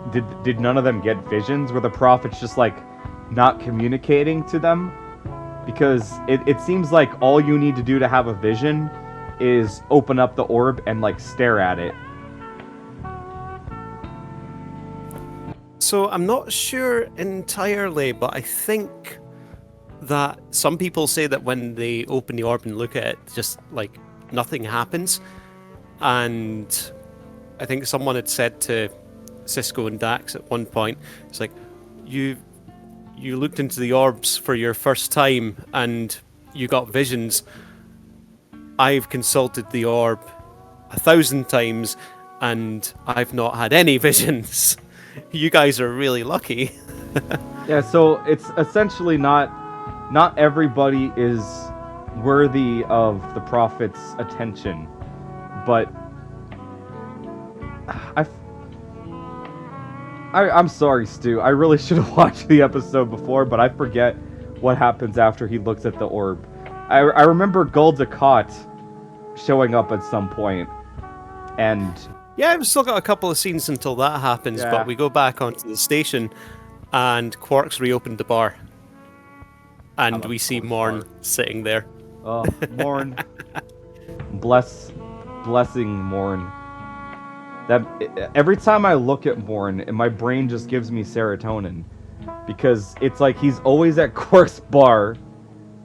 did none of them get visions? Were the prophets just like not communicating to them? Because it seems like all you need to do to have a vision is open up the orb and like stare at it. So I'm not sure entirely, but I think that some people say that when they open the orb and look at it, just like nothing happens. And I think someone had said to Cisco and Dax at one point, it's like, you looked into the orbs for your first time and you got visions. I've consulted the orb 1,000 times and I've not had any visions. You guys are really lucky. Yeah, so it's essentially not everybody is worthy of the prophet's attention, but I'm sorry, Stu. I really should have watched the episode before, but I forget what happens after he looks at the orb. I remember Gul Dukat showing up at some point, and yeah, we've still got a couple of scenes until that happens, Yeah. but we go back onto the station, and Quark's reopened the bar, and we see Morn sitting there. oh, Morn, blessing Morn. That every time I look at Morn, my brain just gives me serotonin, because it's like he's always at Quark's bar,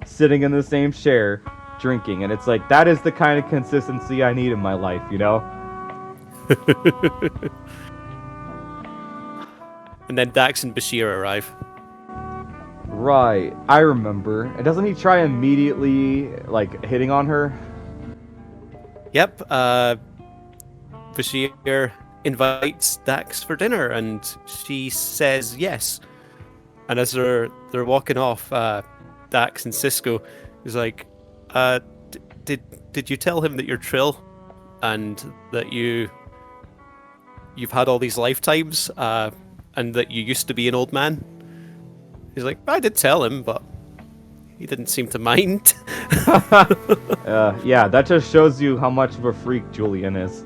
sitting in the same chair, drinking, and it's like that is the kind of consistency I need in my life, you know? And then Dax and Bashir arrive. Right, I remember. And doesn't he try immediately, like, hitting on her? Yep, Bashir invites Dax for dinner, and she says yes. And as they're walking off, Dax and Cisco is like, did you tell him that you're Trill, and that you've had all these lifetimes, and that you used to be an old man? He's like, I did tell him, but he didn't seem to mind. Yeah, that just shows you how much of a freak Julian is.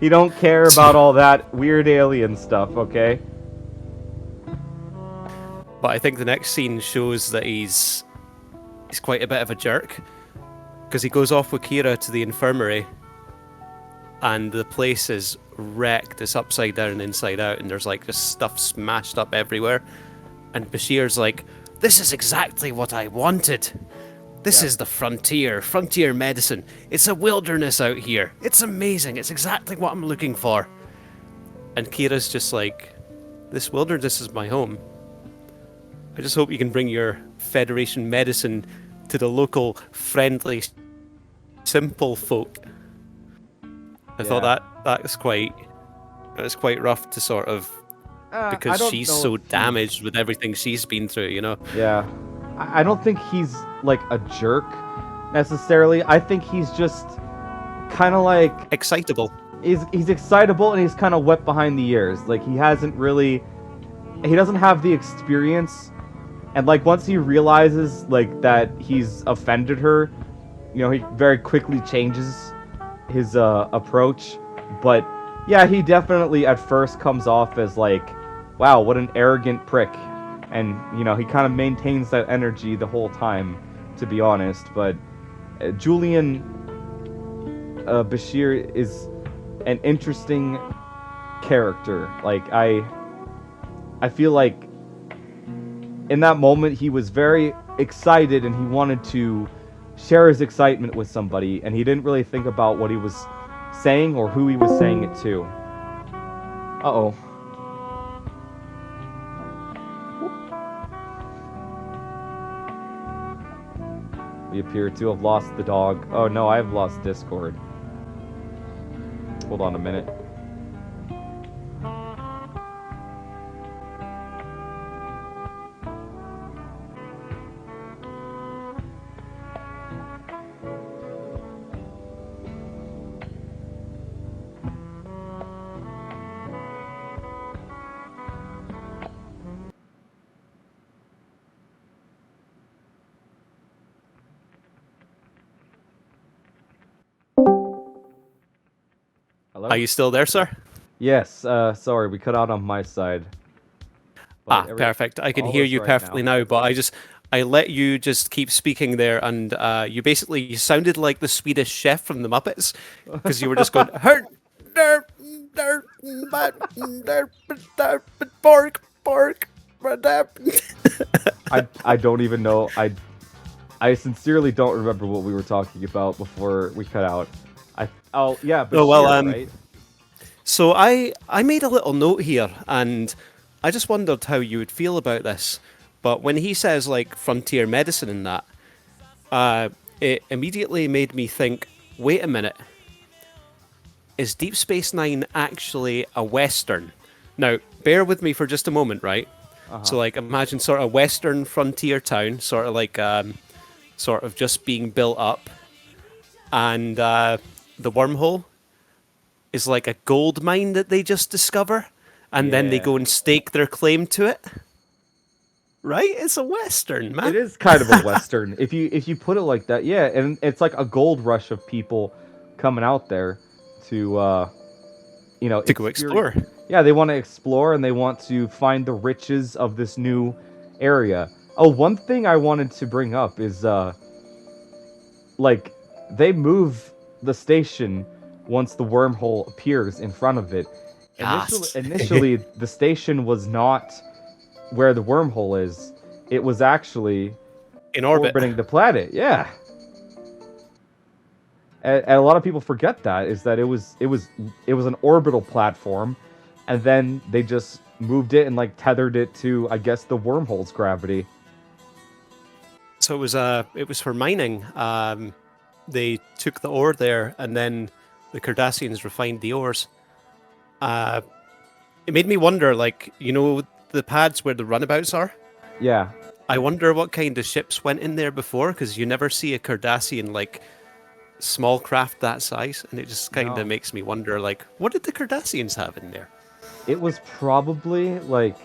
He don't care about all that weird alien stuff, okay? But I think the next scene shows that he's quite a bit of a jerk, because he goes off with Kira to the infirmary, and the place is wrecked. It's upside down and inside out, and there's like just stuff smashed up everywhere. And Bashir's like, this is exactly what I wanted. This is the frontier medicine. It's a wilderness out here. It's amazing. It's exactly what I'm looking for. And Kira's just like, this wilderness is my home. I just hope you can bring your Federation medicine to the local, friendly, simple folk. I thought that was quite rough to sort of, because she's so damaged with everything she's been through, you know? Yeah. I don't think he's like a jerk necessarily. I think he's just kind of like excitable. He's excitable, and he's kind of wet behind the ears. Like he doesn't have the experience. And like once he realizes like that he's offended her, you know, he very quickly changes his approach. But yeah, he definitely at first comes off as like, wow, what an arrogant prick. And you know, he kind of maintains that energy the whole time, to be honest. But Julian Bashir is an interesting character. Like I feel like in that moment, he was very excited, and he wanted to share his excitement with somebody, and he didn't really think about what he was saying or who he was saying it to. Uh-oh. We appear to have lost the dog. Oh no, I have lost Discord. Hold on a minute. Hello? Are you still there, sir? Yes, sorry, we cut out on my side. Perfect. I can hear you perfectly now, but I let you just keep speaking there, and you sounded like the Swedish chef from the Muppets, because you were just going, pork. I don't even know. I sincerely don't remember what we were talking about before we cut out. Right? So I made a little note here, and I just wondered how you would feel about this. But when he says like frontier medicine and that, it immediately made me think, wait a minute, is Deep Space Nine actually a Western? Now, bear with me for just a moment, right? Uh-huh. So like imagine sort of Western frontier town, sort of like sort of just being built up, and the wormhole is like a gold mine that they just discover, and then they go and stake their claim to it. Right? It's a Western, man. It is kind of a Western, if you put it like that. Yeah, and it's like a gold rush of people coming out there to go explore. Yeah, they want to explore, and they want to find the riches of this new area. Oh, one thing I wanted to bring up is like they move the station once the wormhole appears in front of it. Yes. Initially, the station was not where the wormhole is. It was actually in orbit, orbiting the planet. Yeah. And a lot of people forget that it was an orbital platform, and then they just moved it and like tethered it to, I guess, the wormhole's gravity. So it was for mining. They took the ore there, and then the Cardassians refined the ores. It made me wonder, like, the pads where the runabouts are? Yeah. I wonder what kind of ships went in there before, because you never see a Cardassian, like, small craft that size, and it just kind of makes me wonder, like, what did the Cardassians have in there? It was probably, like,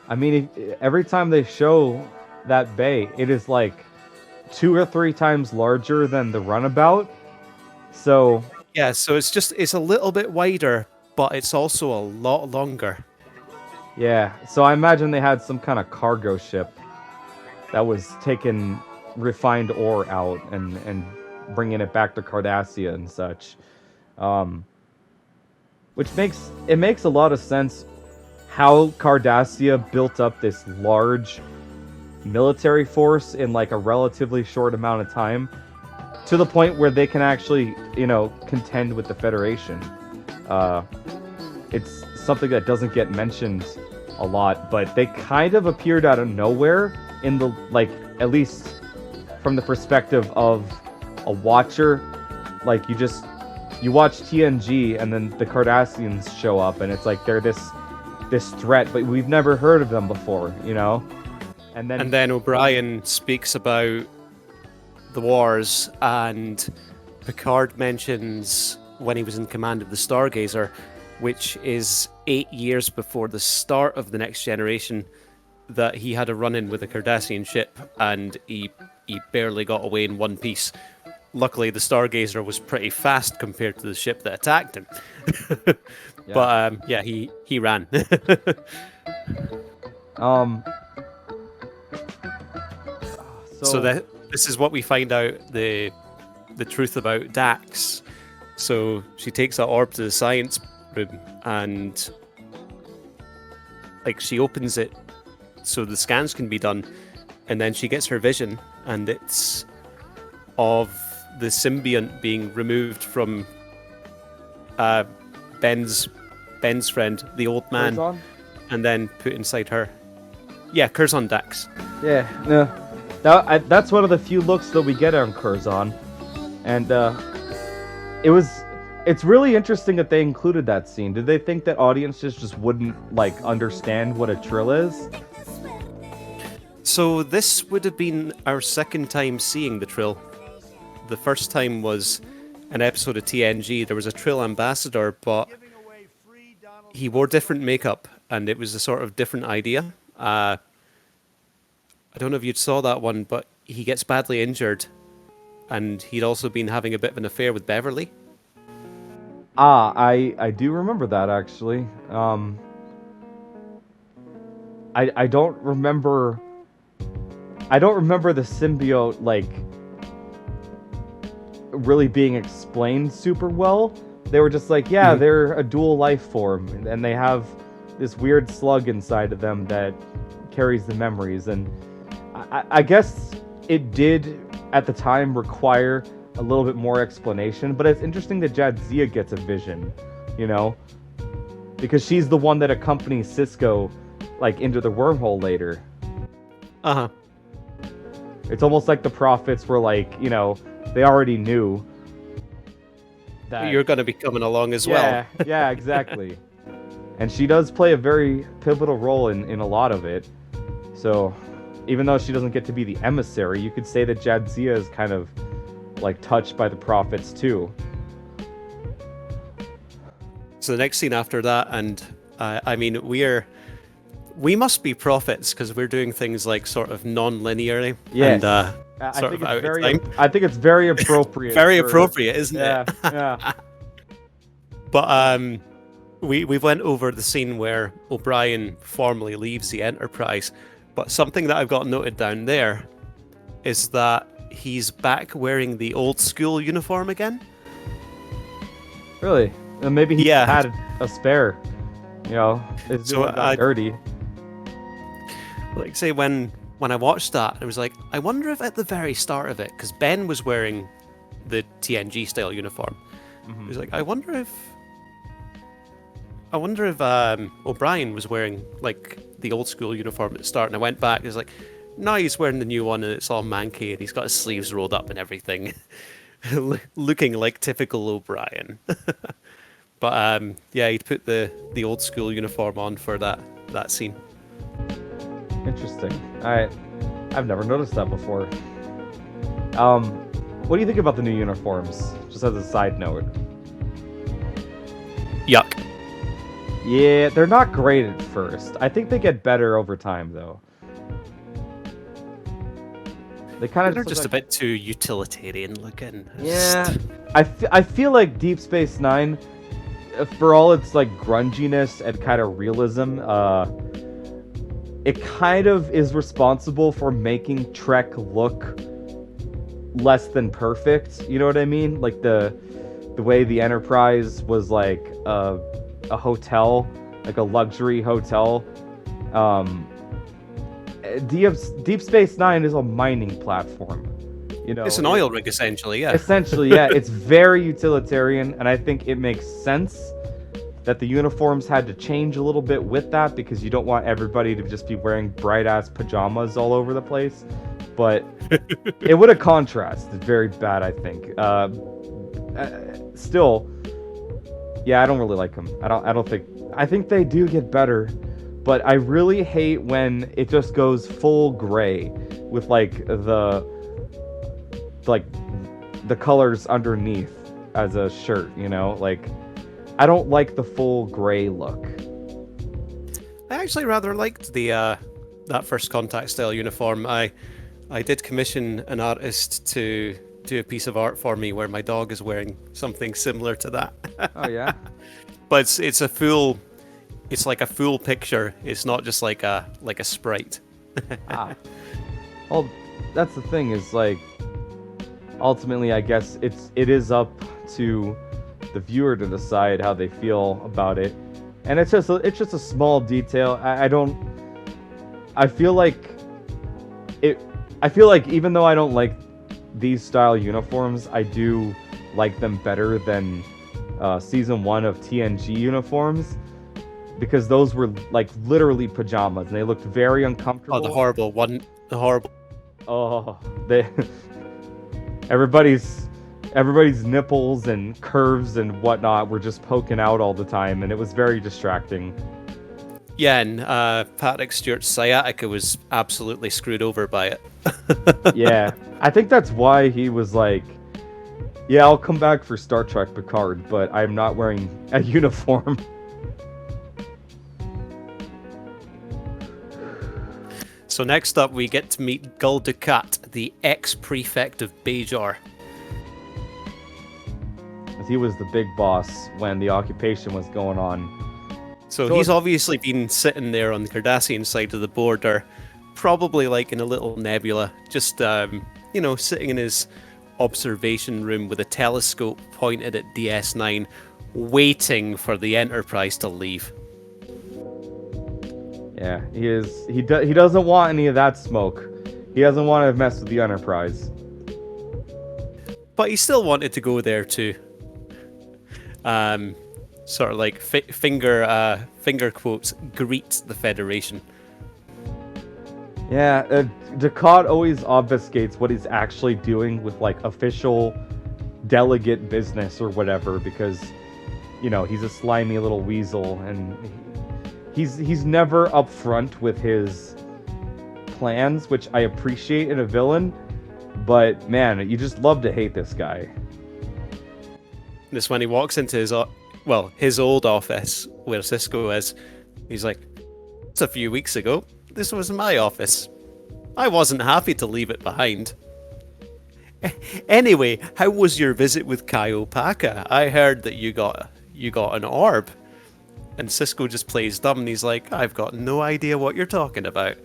I mean, every time they show that bay, it is, like, 2 or 3 times larger than the runabout, so... Yeah, so it's a little bit wider, but it's also a lot longer. Yeah, so I imagine they had some kind of cargo ship that was taking refined ore out and bringing it back to Cardassia and such. Which makes a lot of sense how Cardassia built up this large military force in like a relatively short amount of time, to the point where they can actually, contend with the Federation. It's something that doesn't get mentioned a lot, but they kind of appeared out of nowhere in the, like, at least from the perspective of a watcher. Like, you watch TNG and then the Cardassians show up and it's like they're this threat, but we've never heard of them before, And then O'Brien speaks about the wars, and Picard mentions when he was in command of the Stargazer, which is 8 years before the start of the Next Generation, that he had a run-in with a Cardassian ship, and he barely got away in one piece. Luckily, the Stargazer was pretty fast compared to the ship that attacked him. Yeah. But he ran. So this is what we find out the truth about Dax. So she takes that orb to the science room and, like, she opens it so the scans can be done, and then she gets her vision, and it's of the symbiont being removed from Ben's friend, the old man, Curzon? and then put inside her. Yeah, Curzon Dax. Yeah, no. That's one of the few looks that we get on Curzon, and it's really interesting that they included that scene. Did they think that audiences just wouldn't, like, understand what a trill is? So this would have been our second time seeing the Trill. The first time was an episode of TNG. There was a Trill ambassador, but he wore different makeup, and it was a sort of different idea. I don't know if you saw that one, but he gets badly injured, and he'd also been having a bit of an affair with Beverly. I do remember that, actually. I don't remember the symbiote, like, really being explained super well. They were just like, yeah, they're a dual life form, and they have this weird slug inside of them that carries the memories, and I guess it did, at the time, require a little bit more explanation, but it's interesting that Jadzia gets a vision, because she's the one that accompanies Sisko, like, into the wormhole later. Uh-huh. It's almost like the prophets were like, they already knew that You're going to be coming along as well. Yeah, exactly. And she does play a very pivotal role in a lot of it. So, even though she doesn't get to be the emissary, you could say that Jadzia is kind of, like, touched by the prophets too. So the next scene after that, and I mean, we must be prophets because we're doing things like sort of non-linearly. Yes. And I sort think of out it's of very, time. I think it's very appropriate. Very appropriate, isn't it? Yeah. But we went over the scene where O'Brien formally leaves the Enterprise. But something that I've got noted down there is that he's back wearing the old school uniform again. Really? Maybe he had a spare. It's dirty. Like, say, when I watched that, I was like, I wonder if at the very start of it, because Ben was wearing the TNG style uniform. I was like, I wonder if O'Brien was wearing, like, the old school uniform at the start, and I went back, and I was like, no, he's wearing the new one, and it's all manky, and he's got his sleeves rolled up and everything. looking like typical O'Brien. But yeah, he'd put the old school uniform on for that scene. Interesting. I've never noticed that before. What do you think about the new uniforms? Just as a side note. Yuck. Yeah, they're not great at first. I think they get better over time, though. They kind of They're just a bit too utilitarian looking. Yeah, I feel like Deep Space Nine, for all its like grunginess and kind of realism, it kind of is responsible for making Trek look less than perfect. You know what I mean? Like the way the Enterprise was like a hotel, like a luxury hotel. Deep Space Nine is a mining platform. You know, it's an oil rig essentially. Yeah. Essentially, yeah. It's very utilitarian, and I think it makes sense that the uniforms had to change a little bit with that, because you don't want everybody to just be wearing bright ass pajamas all over the place. But it would have contrasted very bad, I think. Still, yeah, I don't really like them. I think they do get better, but I really hate when it just goes full gray with like the colors underneath as a shirt, you know? Like, I don't like the full gray look. I actually rather liked the that First Contact style uniform. I did commission an artist to do a piece of art for me where my dog is wearing something similar to that. Oh yeah. But it's like a full picture. It's not just like a sprite. Well, that's the thing, is like, ultimately I guess it is up to the viewer to decide how they feel about it. And it's just a small detail. I feel like even though I don't like these style uniforms, I do like them better than season 1 of TNG uniforms, because those were like literally pajamas and they looked very uncomfortable. Oh, the horrible one. The horrible. Oh, everybody's nipples and curves and whatnot were just poking out all the time, and it was very distracting. Yeah, and Patrick Stewart's sciatica was absolutely screwed over by it. Yeah, I think that's why he was like, yeah, I'll come back for Star Trek Picard, but I'm not wearing a uniform. So next up, we get to meet Gul Dukat, the ex-prefect of Bajor. He was the big boss when the occupation was going on. So he's obviously been sitting there on the Cardassian side of the border, probably like in a little nebula, just, sitting in his observation room with a telescope pointed at DS9, waiting for the Enterprise to leave. Yeah, he is. He doesn't want any of that smoke. He doesn't want to mess with the Enterprise. But he still wanted to go there too. Sort of like finger quotes, greet the Federation. Yeah, Dukat always obfuscates what he's actually doing with like official delegate business or whatever, because, he's a slimy little weasel, and he's never upfront with his plans, which I appreciate in a villain, but man, you just love to hate this guy. This when he walks into his old office where Cisco is, he's like, it's a few weeks ago. This was my office. I wasn't happy to leave it behind. Anyway, how was your visit with Kaiopaka? I heard that you got an orb. And Cisco just plays dumb, and he's like, I've got no idea what you're talking about.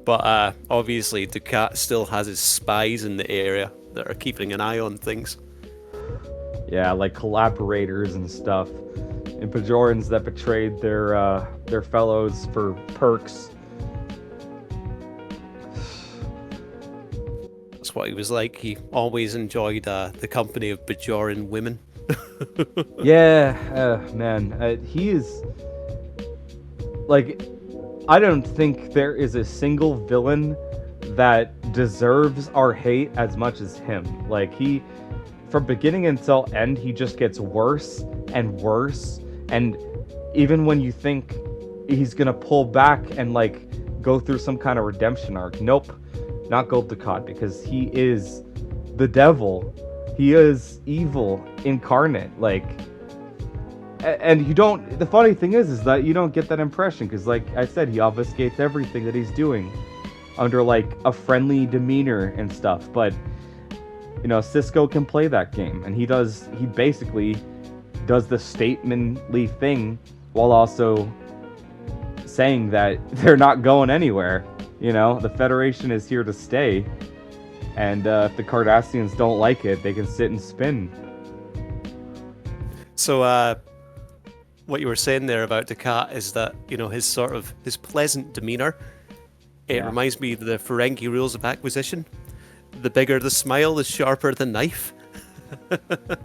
But obviously Dukat still has his spies in the area that are keeping an eye on things. Yeah, like collaborators and stuff, and Bajorans that betrayed their fellows for perks. That's what he was like. He always enjoyed the company of Bajoran women. Yeah, man, he is like, I don't think there is a single villain that deserves our hate as much as him. Like, he, from beginning until end, he just gets worse and worse. And even when you think he's gonna pull back and like go through some kind of redemption arc, nope, not Gul Dukat, because he is the devil. He is evil incarnate. Like, and you don't, the funny thing is that you don't get that impression, because like I said, he obfuscates everything that he's doing under like a friendly demeanor and stuff. But you know, Sisko can play that game, and he basically does the statemently thing while also saying that they're not going anywhere. You know, the Federation is here to stay, and if the Cardassians don't like it, they can sit and spin. So, what you were saying there about Dukat is that, you know, his pleasant demeanor, it reminds me of the Ferengi rules of acquisition. The bigger the smile, the sharper the knife.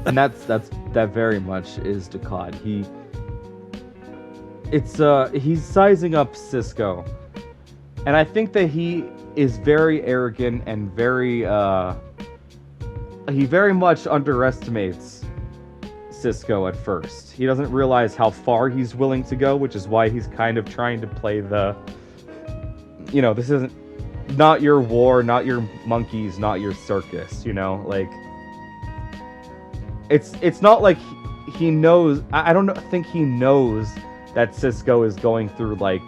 And that very much is Dukat. He's sizing up Sisko, and I think that he is very arrogant and he very much underestimates Sisko at first. He doesn't realize how far he's willing to go, which is why he's kind of trying to play the, you know, this isn't not your war, not your monkeys, not your circus, you know, like it's not like he knows. I don't think he knows that Sisko is going through like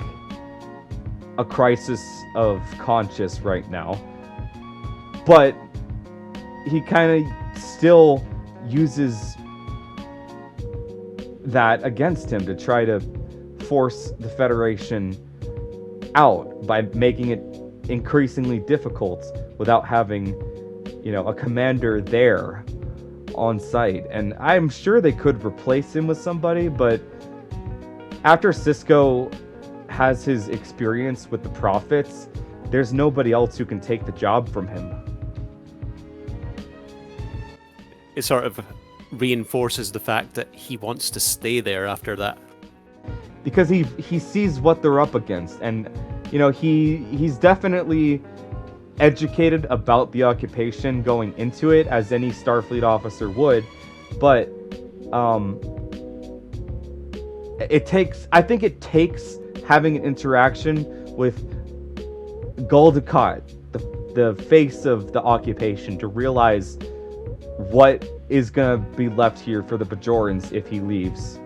a crisis of conscience right now, but he kind of still uses that against him to try to force the Federation out by making it increasingly difficult without having, you know, a commander there on site. And I'm sure they could replace him with somebody, but after Sisko has his experience with the Prophets, there's nobody else who can take the job from him. It sort of reinforces the fact that he wants to stay there after that. Because he sees what they're up against, and you know, he's definitely educated about the occupation going into it, as any Starfleet officer would, but I think it takes having an interaction with Gul Dukat, the face of the occupation, to realize what is gonna be left here for the Bajorans if he leaves.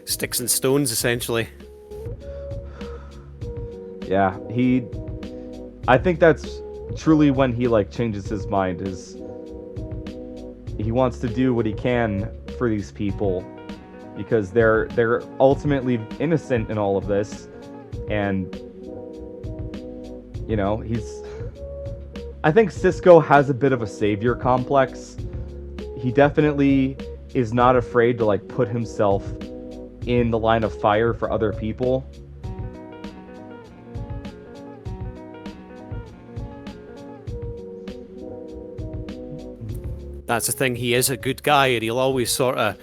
Sticks and stones, essentially. Yeah, I think that's truly when he like changes his mind, is he wants to do what he can for these people, because they're ultimately innocent in all of this. And you know, I think Sisko has a bit of a savior complex. He definitely is not afraid to like put himself in the line of fire for other people. That's the thing, he is a good guy, and he'll always stand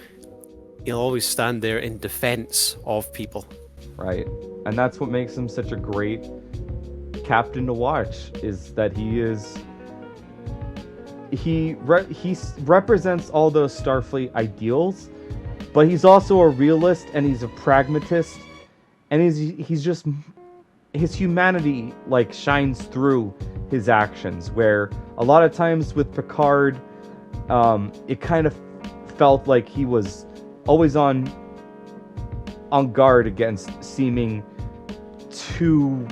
there in defense of people. Right. And that's what makes him such a great captain to watch, is that he represents all those Starfleet ideals, but he's also a realist, and he's a pragmatist, and he's just, his humanity like shines through his actions, where a lot of times with Picard, it kind of felt like he was always on guard against seeming too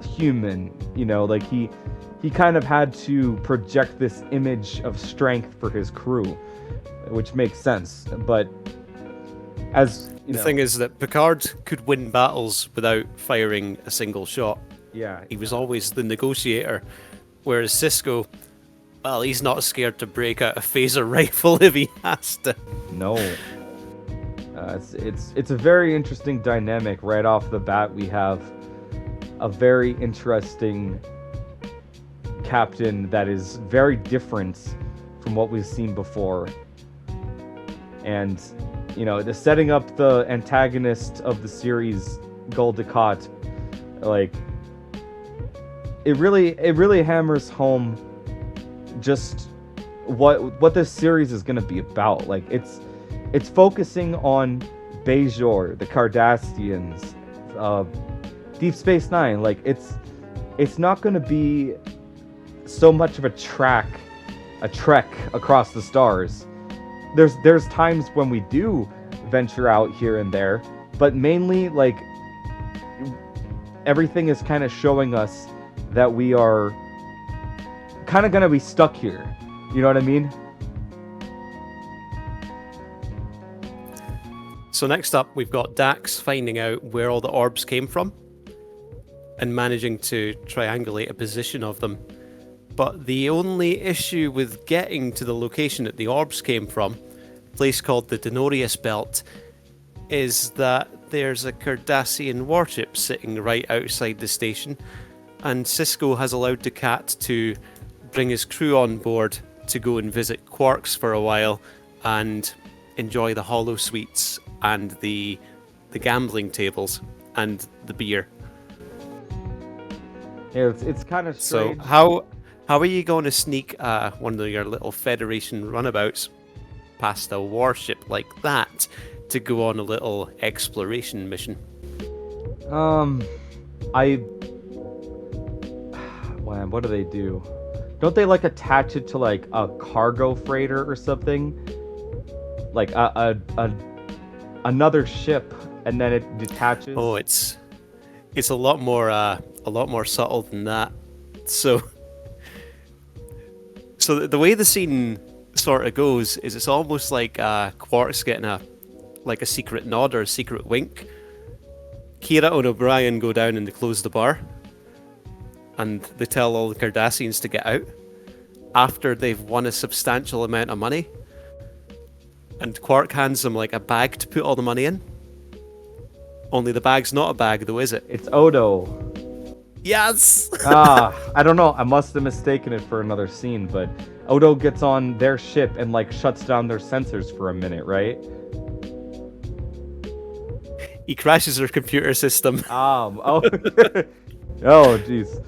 human, you know, like he kind of had to project this image of strength for his crew, which makes sense. But as you know, the thing is that Picard could win battles without firing a single shot. Yeah, he was always the negotiator, whereas Sisko, well, he's not scared to break out a phaser rifle if he has to. No. It's a very interesting dynamic. Right off the bat, we have a very interesting captain that is very different from what we've seen before. And, you know, the setting up the antagonist of the series, Gul Dukat, Like, it really hammers home just what this series is gonna be about. Like, it's focusing on Bajor, the Cardassians, Deep Space Nine. Like, it's not gonna be so much of a trek across the stars. There's times when we do venture out here and there, but mainly, like, everything is kind of showing us that we are kind of gonna be stuck here. You know what I mean? So next up, we've got Dax finding out where all the orbs came from and managing to triangulate a position of them. But the only issue with getting to the location that the orbs came from, a place called the Denorius Belt, is that there's a Cardassian warship sitting right outside the station, and Cisco has allowed the cat to bring his crew on board to go and visit Quarks for a while and enjoy the holo suites and the gambling tables and the beer. Yeah, it's kind of strange. So how are you going to sneak one of your little Federation runabouts past a warship like that to go on a little exploration mission? What do they do? Don't they, like, attach it to, like, a cargo freighter or something? Like another ship, and then it detaches? Oh, it's a lot more subtle than that. So the way the scene sort of goes is it's almost like Quark's getting a secret nod or a secret wink. Kira and O'Brien go down and they close the bar, and they tell all the Cardassians to get out after they've won a substantial amount of money. And Quark hands them, like, a bag to put all the money in. Only the bag's not a bag, though, is it? It's Odo. Yes! I don't know. I must have mistaken it for another scene, but Odo gets on their ship and, like, shuts down their sensors for a minute, right? He crashes their computer system. Oh, jeez.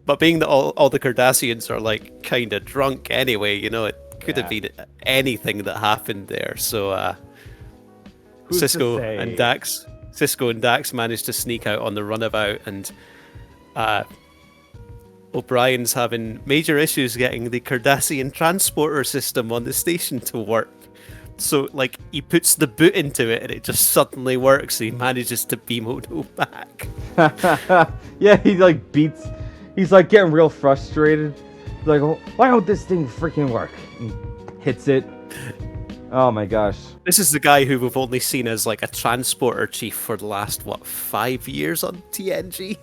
But being that all the Cardassians are, like, kind of drunk anyway, you know, it could have been anything that happened there. So Cisco and Dax managed to sneak out on the runabout, and O'Brien's having major issues getting the Cardassian transporter system on the station to work. So, like, he puts the boot into it and it just suddenly works, and he manages to beam Odo back. Yeah, he's like getting real frustrated. He's like, oh, why don't this thing freaking work? And hits it. Oh my gosh. This is the guy who we've only seen as, like, a transporter chief for the last, 5 years on TNG?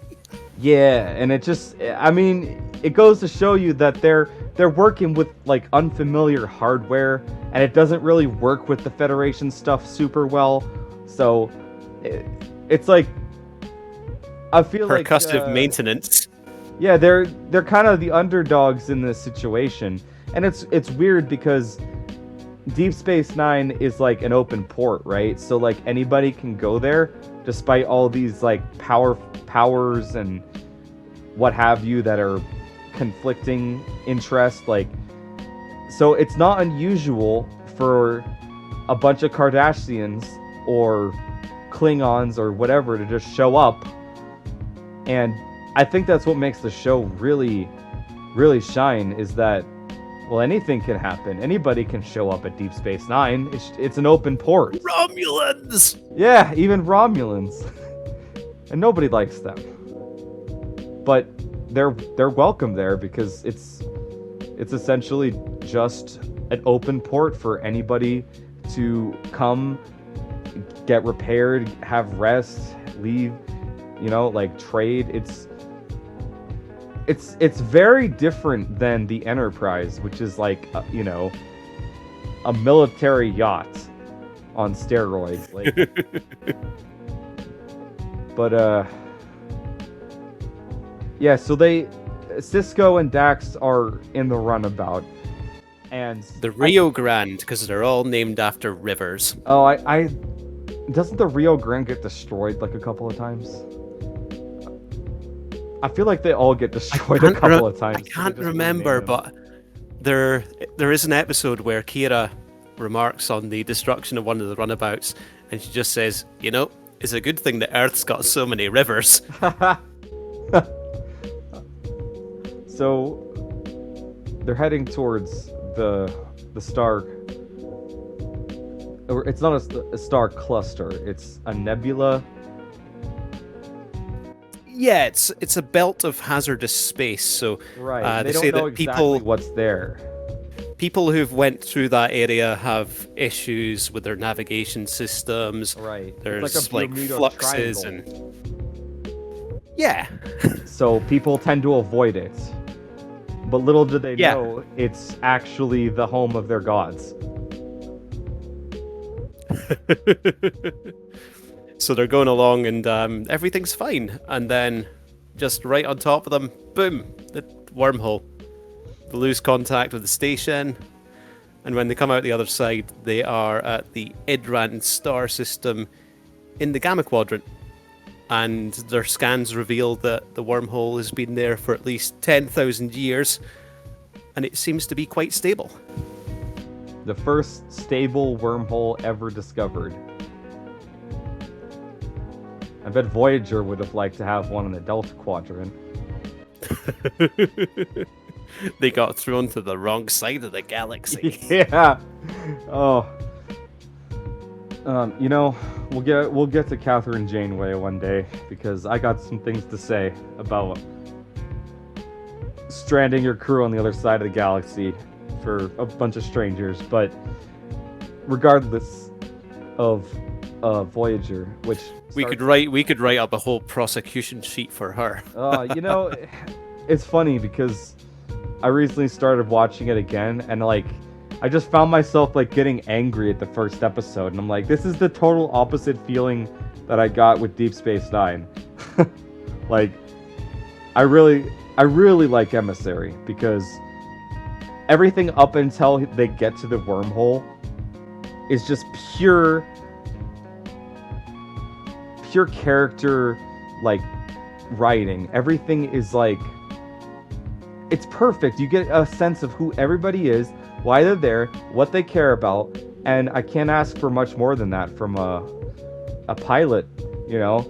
Yeah, and it goes to show you that they're working with, like, unfamiliar hardware, and it doesn't really work with the Federation stuff super well. So it's like, I feel like percussive maintenance. Yeah, they're kind of the underdogs in this situation, and it's weird because Deep Space Nine is like an open port, right? So, like, anybody can go there, despite all these, like, powers and what have you that are conflicting interests. Like, so it's not unusual for a bunch of Cardassians or Klingons or whatever to just show up, and I think that's what makes the show really, really shine, is that, well, anything can happen. Anybody can show up at Deep Space Nine. It's an open port. Romulans! Yeah, even Romulans. And nobody likes them. But they're welcome there because it's essentially just an open port for anybody to come, get repaired, have rest, leave, you know, like, trade. It's very different than the Enterprise, which is like, you know, a military yacht on steroids. Like, but yeah. So Cisco and Dax are in the runabout, and the Rio Grande, because they're all named after rivers. Oh, I doesn't the Rio Grande get destroyed like a couple of times? I feel like they all get destroyed a couple of times. I can't remember, but there is an episode where Kira remarks on the destruction of one of the runabouts, and she just says, "You know, it's a good thing that Earth's got so many rivers." So they're heading towards the star. Or it's not a star cluster. It's a nebula. Yeah, it's a belt of hazardous space. So Right. they don't say know that exactly what's there. people who've went through that area have issues with their navigation systems. Right. There's It's like a Bermuda fluxes triangle. and yeah. So people tend to avoid it. But little do they Yeah. know it's actually the home of their gods. So they're going along and everything's fine, and then just right on top of them, boom, the wormhole. They lose contact with the station, and when they come out the other side, they are at the Idran star system in the Gamma Quadrant, and their scans reveal that the wormhole has been there for at least 10,000 years, and it seems to be quite stable. The first stable wormhole ever discovered. I bet Voyager would have liked to have one in the Delta Quadrant. They got thrown to the wrong side of the galaxy. Yeah. Oh. You know, we'll get to Catherine Janeway one day, because I got some things to say about stranding your crew on the other side of the galaxy for a bunch of strangers. But regardless of Voyager, which we could write up a whole prosecution sheet for her. you know, it's funny because I recently started watching it again, and like I just found myself like getting angry at the first episode, and I'm like, this is the total opposite feeling that I got with Deep Space Nine. Like, I really like Emissary, because everything up until they get to the wormhole is just pure character, like, writing. Everything is like, it's perfect. You get a sense of who everybody is, why they're there, what they care about, and I can't ask for much more than that from a pilot, you know.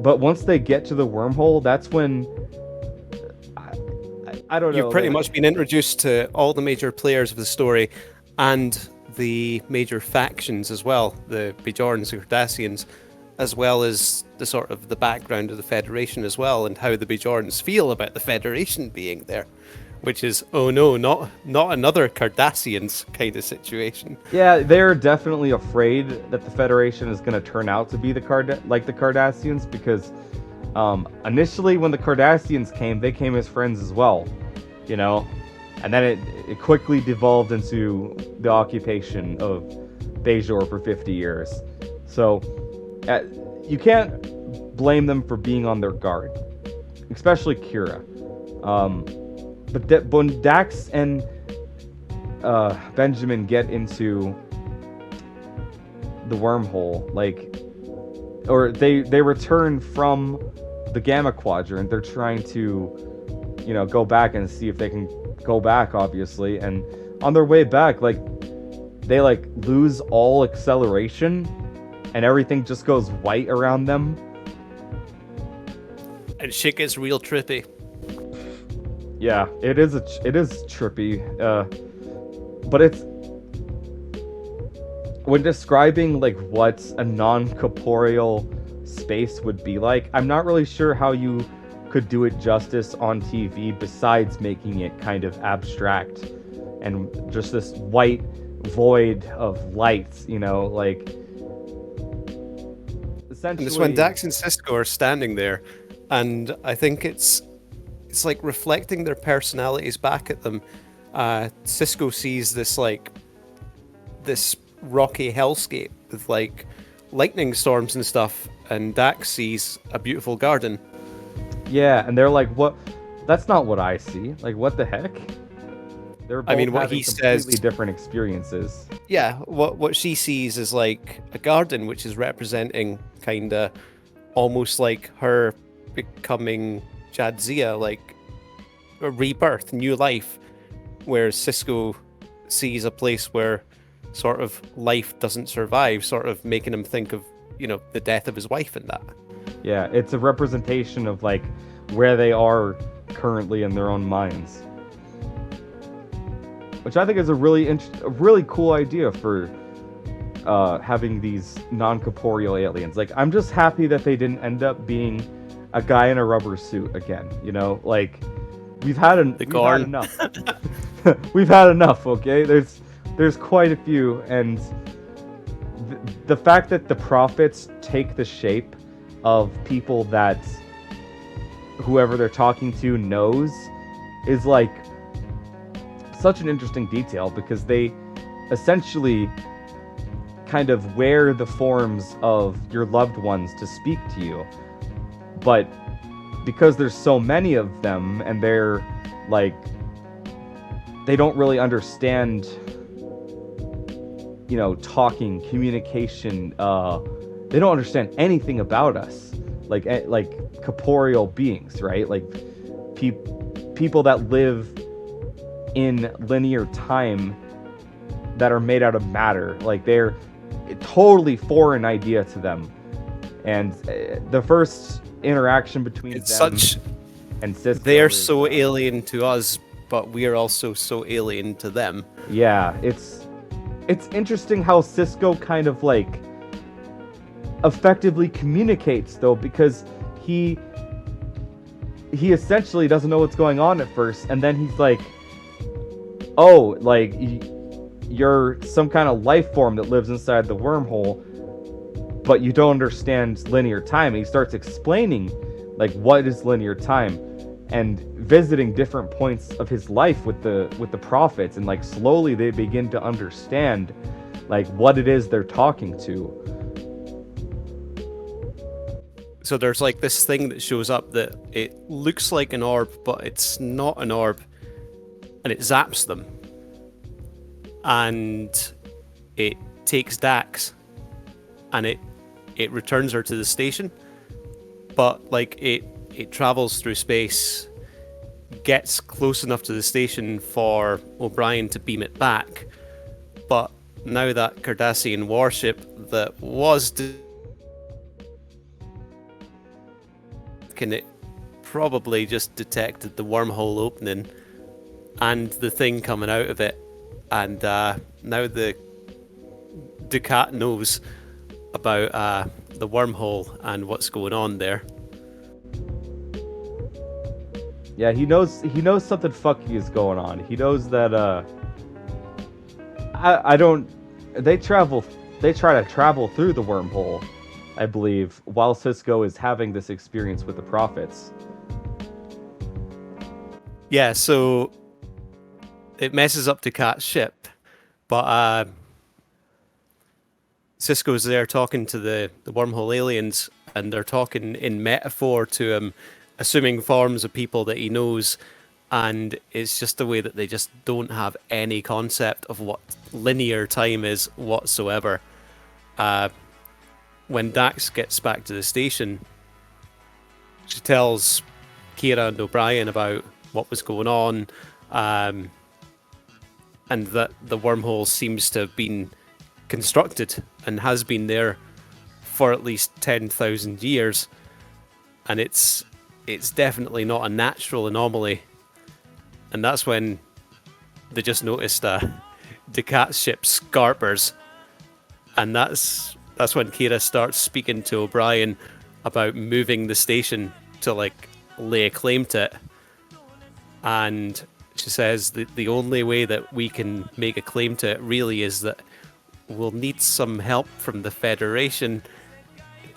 But once they get to the wormhole, that's when I don't know. You've pretty much been introduced to all the major players of the story and the major factions as well, the Bajorans, the Cardassians, as well as the sort of the background of the Federation as well, and how the Bajorans feel about the Federation being there, which is, oh no, not another Cardassians kind of situation. Yeah, they're definitely afraid that the Federation is going to turn out to be the Cardassians, because initially when the Cardassians came, they came as friends as well, you know, and then it quickly devolved into the occupation of Bajor for 50 years. So you can't blame them for being on their guard, especially Kira. But when Dax and Benjamin get into the wormhole, or they return from the Gamma Quadrant, they're trying to, you know, go back and see if they can go back, obviously. And on their way back, they lose all acceleration, and everything just goes white around them. And shit gets real trippy. Yeah, it is trippy, but it's, when describing what a non-corporeal space would be like, I'm not really sure how you could do it justice on TV besides making it kind of abstract and just this white void of lights, you know, essentially. And it's when Dax and Sisko are standing there, and I think it's like reflecting their personalities back at them. Sisko sees this rocky hellscape with lightning storms and stuff, and Dax sees a beautiful garden. Yeah, and they're like, "What? That's not what I see. What the heck?" They're both what having he completely says, different experiences. Yeah, what she sees is a garden, which is representing kinda almost like her becoming Jadzia, like a rebirth, new life, where Cisco sees a place where sort of life doesn't survive, sort of making him think of, the death of his wife and that. Yeah, it's a representation of like where they are currently in their own minds, which I think is a really cool idea for having these non-corporeal aliens. Like, I'm just happy that they didn't end up being a guy in a rubber suit again. Like we've had enough. We've had enough. Okay, there's quite a few, and the fact that the prophets take the shape of people that whoever they're talking to knows is like such an interesting detail, because they essentially kind of wear the forms of your loved ones to speak to you. But because there's so many of them, and they're like, they don't really understand, talking, communication, they don't understand anything about us, like corporeal beings, right? Like people that live in linear time that are made out of matter, like they're a totally foreign idea to them. And the first interaction between them and Cisco, they're so alien to us, but we are also so alien to them. Yeah, it's interesting how Cisco kind of like effectively communicates, though, because he essentially doesn't know what's going on at first, and then he's like, oh, like you're some kind of life form that lives inside the wormhole, but you don't understand linear time. And he starts explaining like what is linear time, and visiting different points of his life with the prophets, and like slowly they begin to understand like what it is they're talking to. So there's like this thing that shows up that it looks like an orb, but it's not an orb, and it zaps them. And it takes Dax, and it returns her to the station. But like it travels through space, gets close enough to the station for O'Brien to beam it back. But now that Cardassian warship that was it probably just detected the wormhole opening and the thing coming out of it, and now the Ducat knows about the wormhole and what's going on there. Yeah, he knows something fucky is going on. He knows that they try to travel through the wormhole, I believe, while Cisco is having this experience with the prophets. Yeah, so it messes up Ducat's ship, but Cisco's there talking to the wormhole aliens, and they're talking in metaphor to him, assuming forms of people that he knows, and it's just the way that they just don't have any concept of what linear time is whatsoever. When Dax gets back to the station, she tells Kira and O'Brien about what was going on, and that the wormhole seems to have been constructed and has been there for at least 10,000 years, and it's definitely not a natural anomaly. And that's when they just noticed Ducat's ship Scarpers, and that's when Kira starts speaking to O'Brien about moving the station to like lay a claim to it. And she says that the only way that we can make a claim to it really is that we'll need some help from the Federation.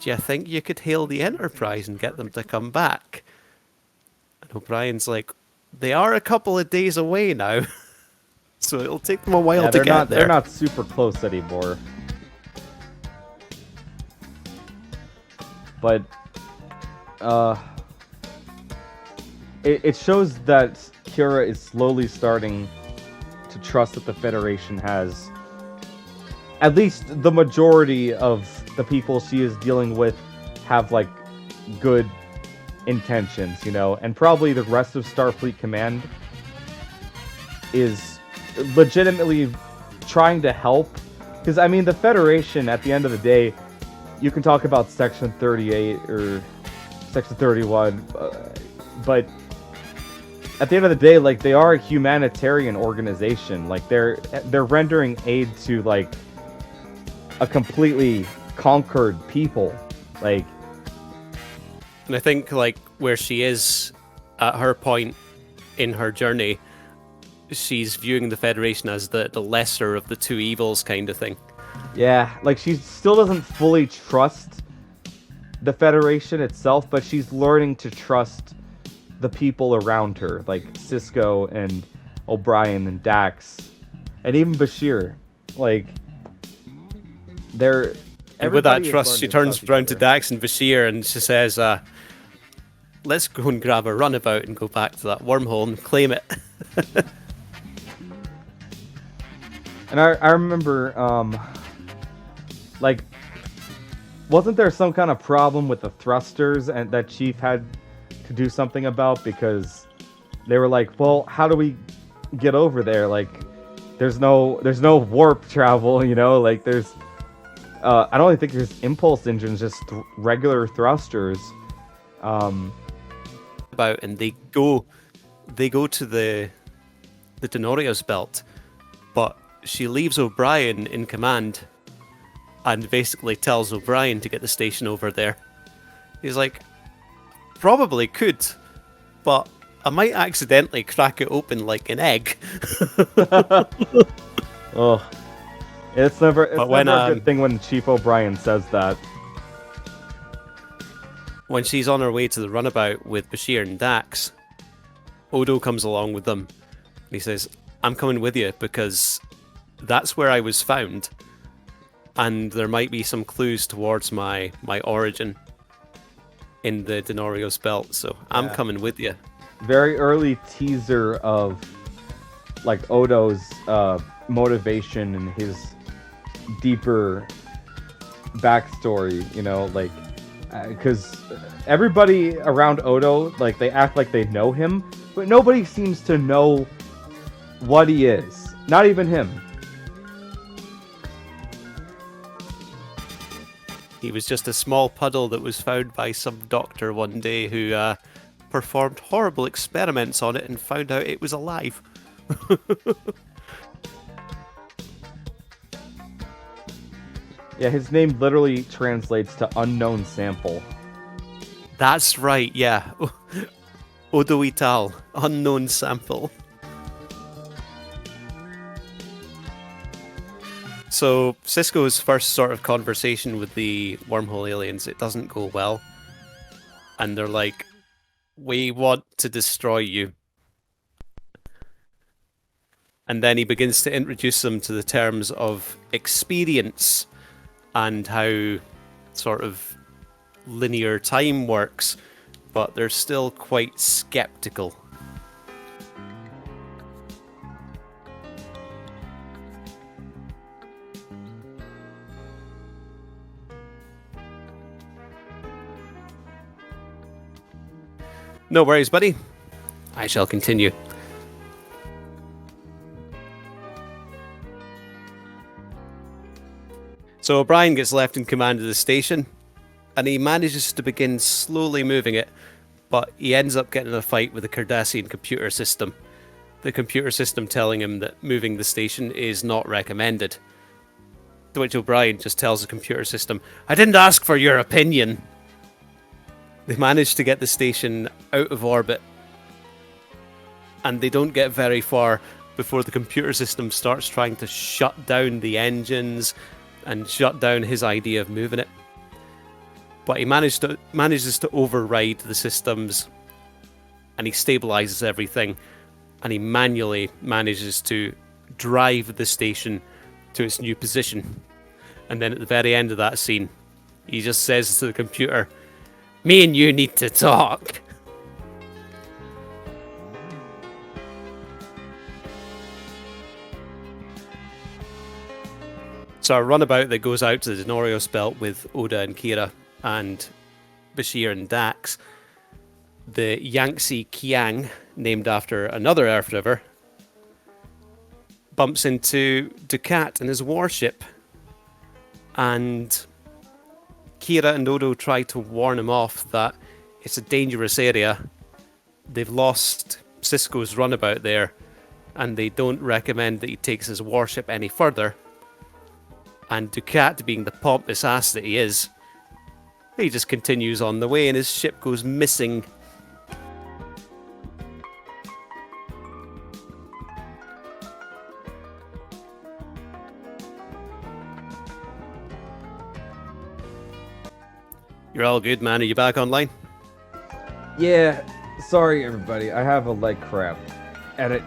Do you think you could hail the Enterprise and get them to come back? And O'Brien's like, they are a couple of days away now, so it'll take them a while to get there. They're not super close anymore. But it shows that Kira is slowly starting to trust that the Federation has, at least the majority of the people she is dealing with, have like good intentions, you know, and probably the rest of Starfleet Command is legitimately trying to help. Because, I mean, the Federation, at the end of the day, you can talk about Section 38 or Section 31, but at the end of the day, like, they are a humanitarian organization. Like, they're rendering aid to, like, a completely conquered people. Like, and I think, like, where she is at her point in her journey, she's viewing the Federation as the lesser of the two evils kind of thing. yeah, like, she still doesn't fully trust the Federation itself, but she's learning to trust the people around her, like Cisco and O'Brien and Dax, and even Bashir. Like, they're... And with that trust, she turns around to Dax and Bashir and she says, let's go and grab a runabout and go back to that wormhole and claim it. And I remember, like, wasn't there some kind of problem with the thrusters and that Chief had to do something about, because they were like, well, how do we get over there? Like, there's no warp travel, you know, like, there's I don't even think there's impulse engines, just regular thrusters. And they go to the Denorios belt, but she leaves O'Brien in command and basically tells O'Brien to get the station over there. He's like, probably could, but I might accidentally crack it open like an egg. Oh, it's never a good thing when Chief O'Brien says that. When she's on her way to the runabout with Bashir and Dax, Odo comes along with them. And he says, I'm coming with you because that's where I was found, and there might be some clues towards my origin in the Denorios belt, so I'm coming with you. Very early teaser of, like, Odo's motivation and his deeper backstory, you know, like, because everybody around Odo, like, they act like they know him, but nobody seems to know what he is. Not even him. He was just a small puddle that was found by some doctor one day who performed horrible experiments on it and found out it was alive. Yeah, his name literally translates to unknown sample. That's right, yeah. Odo Ital, unknown sample. So, Cisco's first sort of conversation with the wormhole aliens, it doesn't go well. And they're like, we want to destroy you. And then he begins to introduce them to the terms of experience and how sort of linear time works, but they're still quite skeptical. No worries, buddy. I shall continue. So O'Brien gets left in command of the station, and he manages to begin slowly moving it, but he ends up getting in a fight with the Cardassian computer system. The computer system telling him that moving the station is not recommended. To which O'Brien just tells the computer system, I didn't ask for your opinion. They manage to get the station out of orbit, and they don't get very far before the computer system starts trying to shut down the engines and shut down his idea of moving it. But he manages to override the systems, and he stabilizes everything, and he manually manages to drive the station to its new position. And then at the very end of that scene, he just says to the computer, me and you need to talk. So a runabout that goes out to the Denorios belt with Oda and Kira and Bashir and Dax. the Yangtze Kiang, named after another Earth River, bumps into Ducat and his warship, and Kira and Odo try to warn him off that it's a dangerous area. They've lost Cisco's runabout there, and they don't recommend that he takes his warship any further. And Ducat, being the pompous ass that he is, he just continues on the way and his ship goes missing. You're all good, man. Are you back online? Yeah, sorry everybody, I have a leg cramp. And it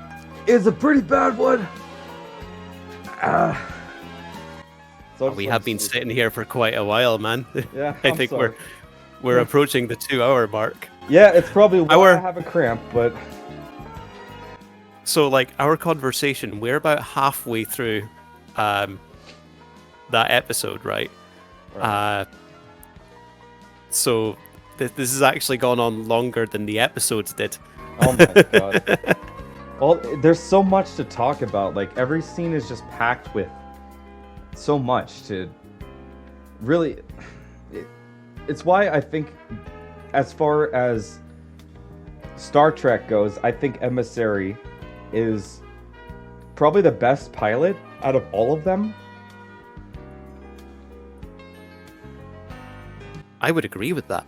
is a pretty bad one. So We have been sitting here for quite a while, man. Yeah, I think we're approaching the 2-hour mark. Yeah, it's probably why I have a cramp, but... So, like, our conversation, we're about halfway through that episode, right? So this has actually gone on longer than the episodes did. Oh my god. Well, there's so much to talk about. Like, every scene is just packed with so much to really... It's why I think, as far as Star Trek goes, I think Emissary is probably the best pilot out of all of them. I would agree with that.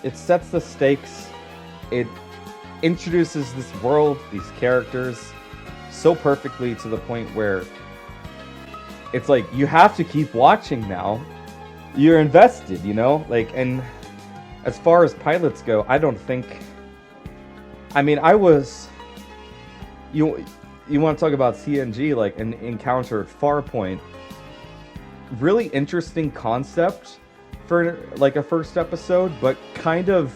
It sets the stakes. It introduces this world, these characters, so perfectly to the point where it's like, you have to keep watching now. You're invested, you know? Like, and as far as pilots go, I don't think... I mean, I was... You want to talk about TNG, like, an Encounter at Farpoint. Really interesting concept for, like, a first episode, but kind of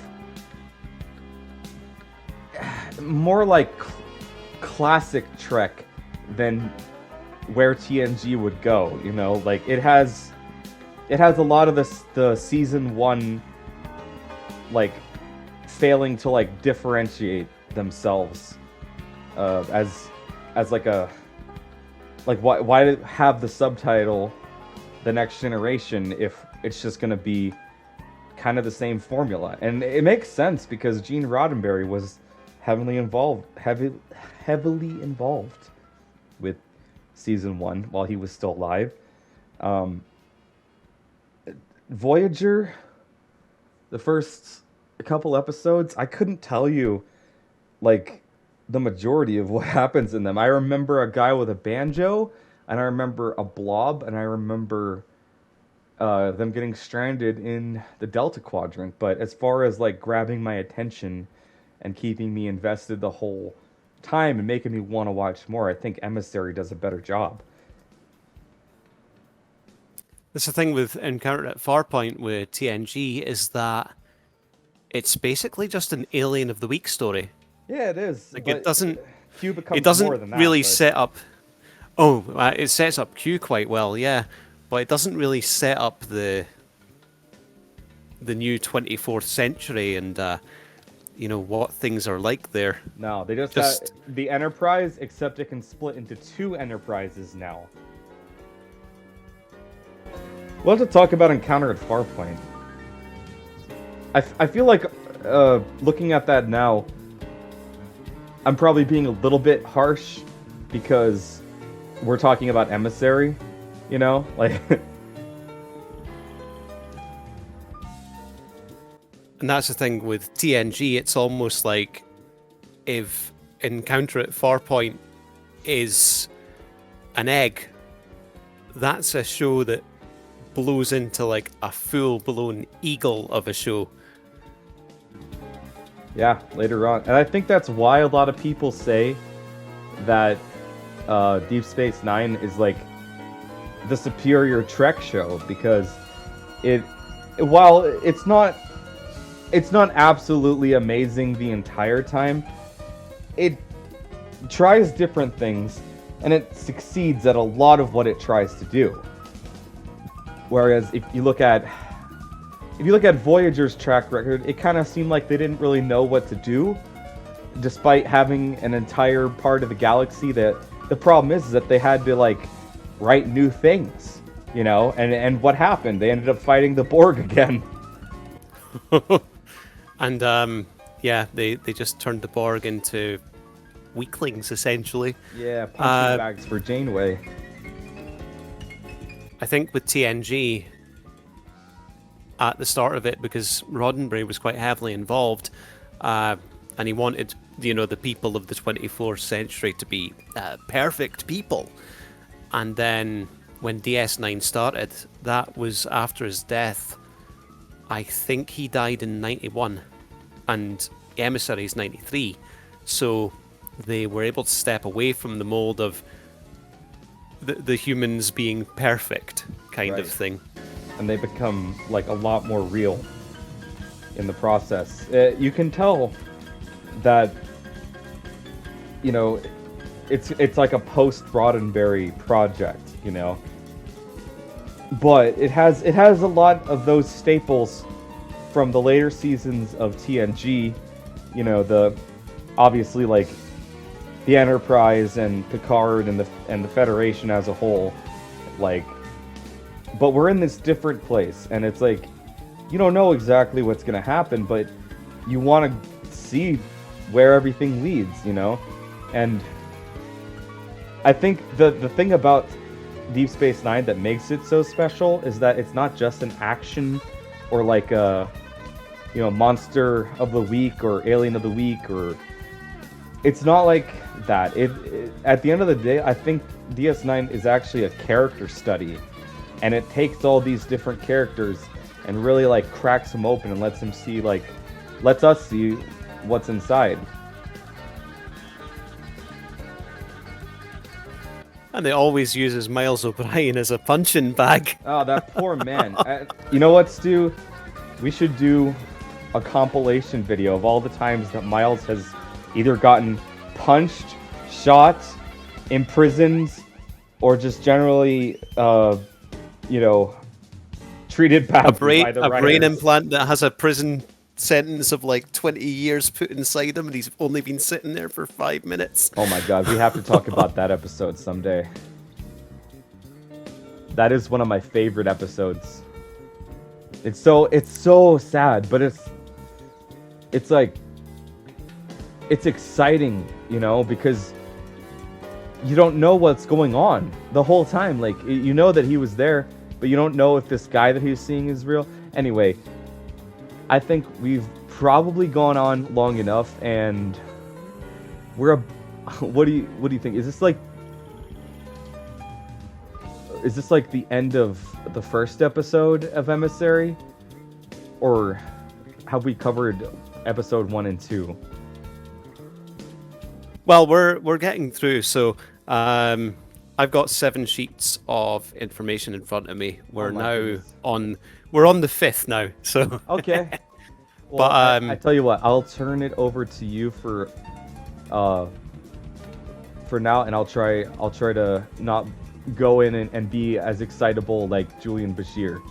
more like classic Trek than where TNG would go, you know? Like, it has a lot of the season 1, like, failing to, like, differentiate themselves as like a... Like, why have the subtitle The Next Generation if it's just going to be kind of the same formula? And it makes sense because Gene Roddenberry was heavily involved with season 1 while he was still alive. Voyager, the first couple episodes, I couldn't tell you, like, the majority of what happens in them. I remember a guy with a banjo, and I remember a blob, and I remember them getting stranded in the Delta Quadrant. But as far as, like, grabbing my attention and keeping me invested the whole time and making me want to watch more, I think Emissary does a better job. That's the thing with Encounter at Farpoint with TNG, is that it's basically just an Alien of the Week story. Yeah, it is. Like, it doesn't more than that, really but... set up... Oh, it sets up Q quite well, yeah. But it doesn't really set up the new 24th century and, you know, what things are like there. No, they just have the Enterprise, except it can split into 2 Enterprises now. We'll have to talk about Encounter at Farpoint. I feel like, looking at that now, I'm probably being a little bit harsh because we're talking about Emissary, you know? Like... And that's the thing with TNG, it's almost like if Encounter at Farpoint is an egg, that's a show that blows into like a full-blown eagle of a show. Yeah, later on. And I think that's why a lot of people say that Deep Space Nine is like the superior Trek show, because while it's not absolutely amazing the entire time, it tries different things and it succeeds at a lot of what it tries to do. Whereas if you look at if you look at Voyager's track record, it kind of seemed like they didn't really know what to do, despite having an entire part of the galaxy that the problem is that they had to like write new things, you know, and what happened? They ended up fighting the Borg again. And yeah, they just turned the Borg into weaklings essentially. Yeah, punching bags for Janeway. I think with TNG at the start of it, because Roddenberry was quite heavily involved, and he wanted, you know, the people of the 24th century to be perfect people. And then when DS9 started, that was after his death. I think he died in 91, and Emissary is 93. So they were able to step away from the mold of the humans being perfect kind of thing. And they become like a lot more real in the process. You can tell that, you know, it's like a post-Roddenberry project, you know. But it has a lot of those staples from the later seasons of TNG, you know, the obviously like the Enterprise and Picard and the Federation as a whole, like, but we're in this different place, and it's like you don't know exactly what's gonna happen, but you want to see where everything leads, you know. And I think the thing about Deep Space Nine that makes it so special is that it's not just an action or like a, you know, monster of the week or alien of the week, or it's not like that. It at the end of the day, I think DS9 is actually a character study, and it takes all these different characters and really like cracks them open and lets us see what's inside. And it always uses Miles O'Brien as a punching bag. Oh, that poor man. You know what, Stu? We should do a compilation video of all the times that Miles has either gotten punched, shot, imprisoned, or just generally, you know, treated badly by the writers. A brain implant that has a prison sentence of like 20 years put inside him, and he's only been sitting there for 5 minutes. Oh my god, we have to talk about that episode someday. That is one of my favorite episodes. It's so sad, but it's like, it's exciting, you know, because you don't know what's going on the whole time. Like, you know that he was there, but you don't know if this guy that he's seeing is real. Anyway, I think we've probably gone on long enough, and what do you think? Is this like the end of the first episode of Emissary, or have we covered episode 1 and 2? Well, we're getting through. So I've got 7 sheets of information in front of me. We're on the 5th now. So okay. Well, but I tell you what, I'll turn it over to you for now, and I'll try to not go in and be as excitable like Julian Bashir.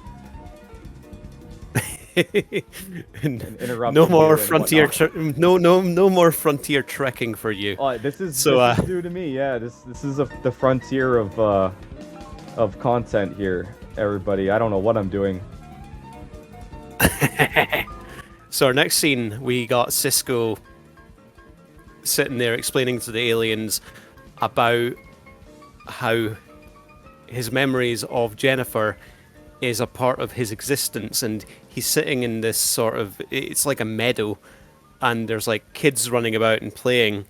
No more frontier no more frontier trekking for you. Oh, this is new to me. Yeah, this is the frontier of content here, everybody. I don't know what I'm doing. So our next scene, we got Sisko sitting there explaining to the aliens about how his memories of Jennifer is a part of his existence, and he's sitting in this sort of, it's like a meadow, and there's like kids running about and playing,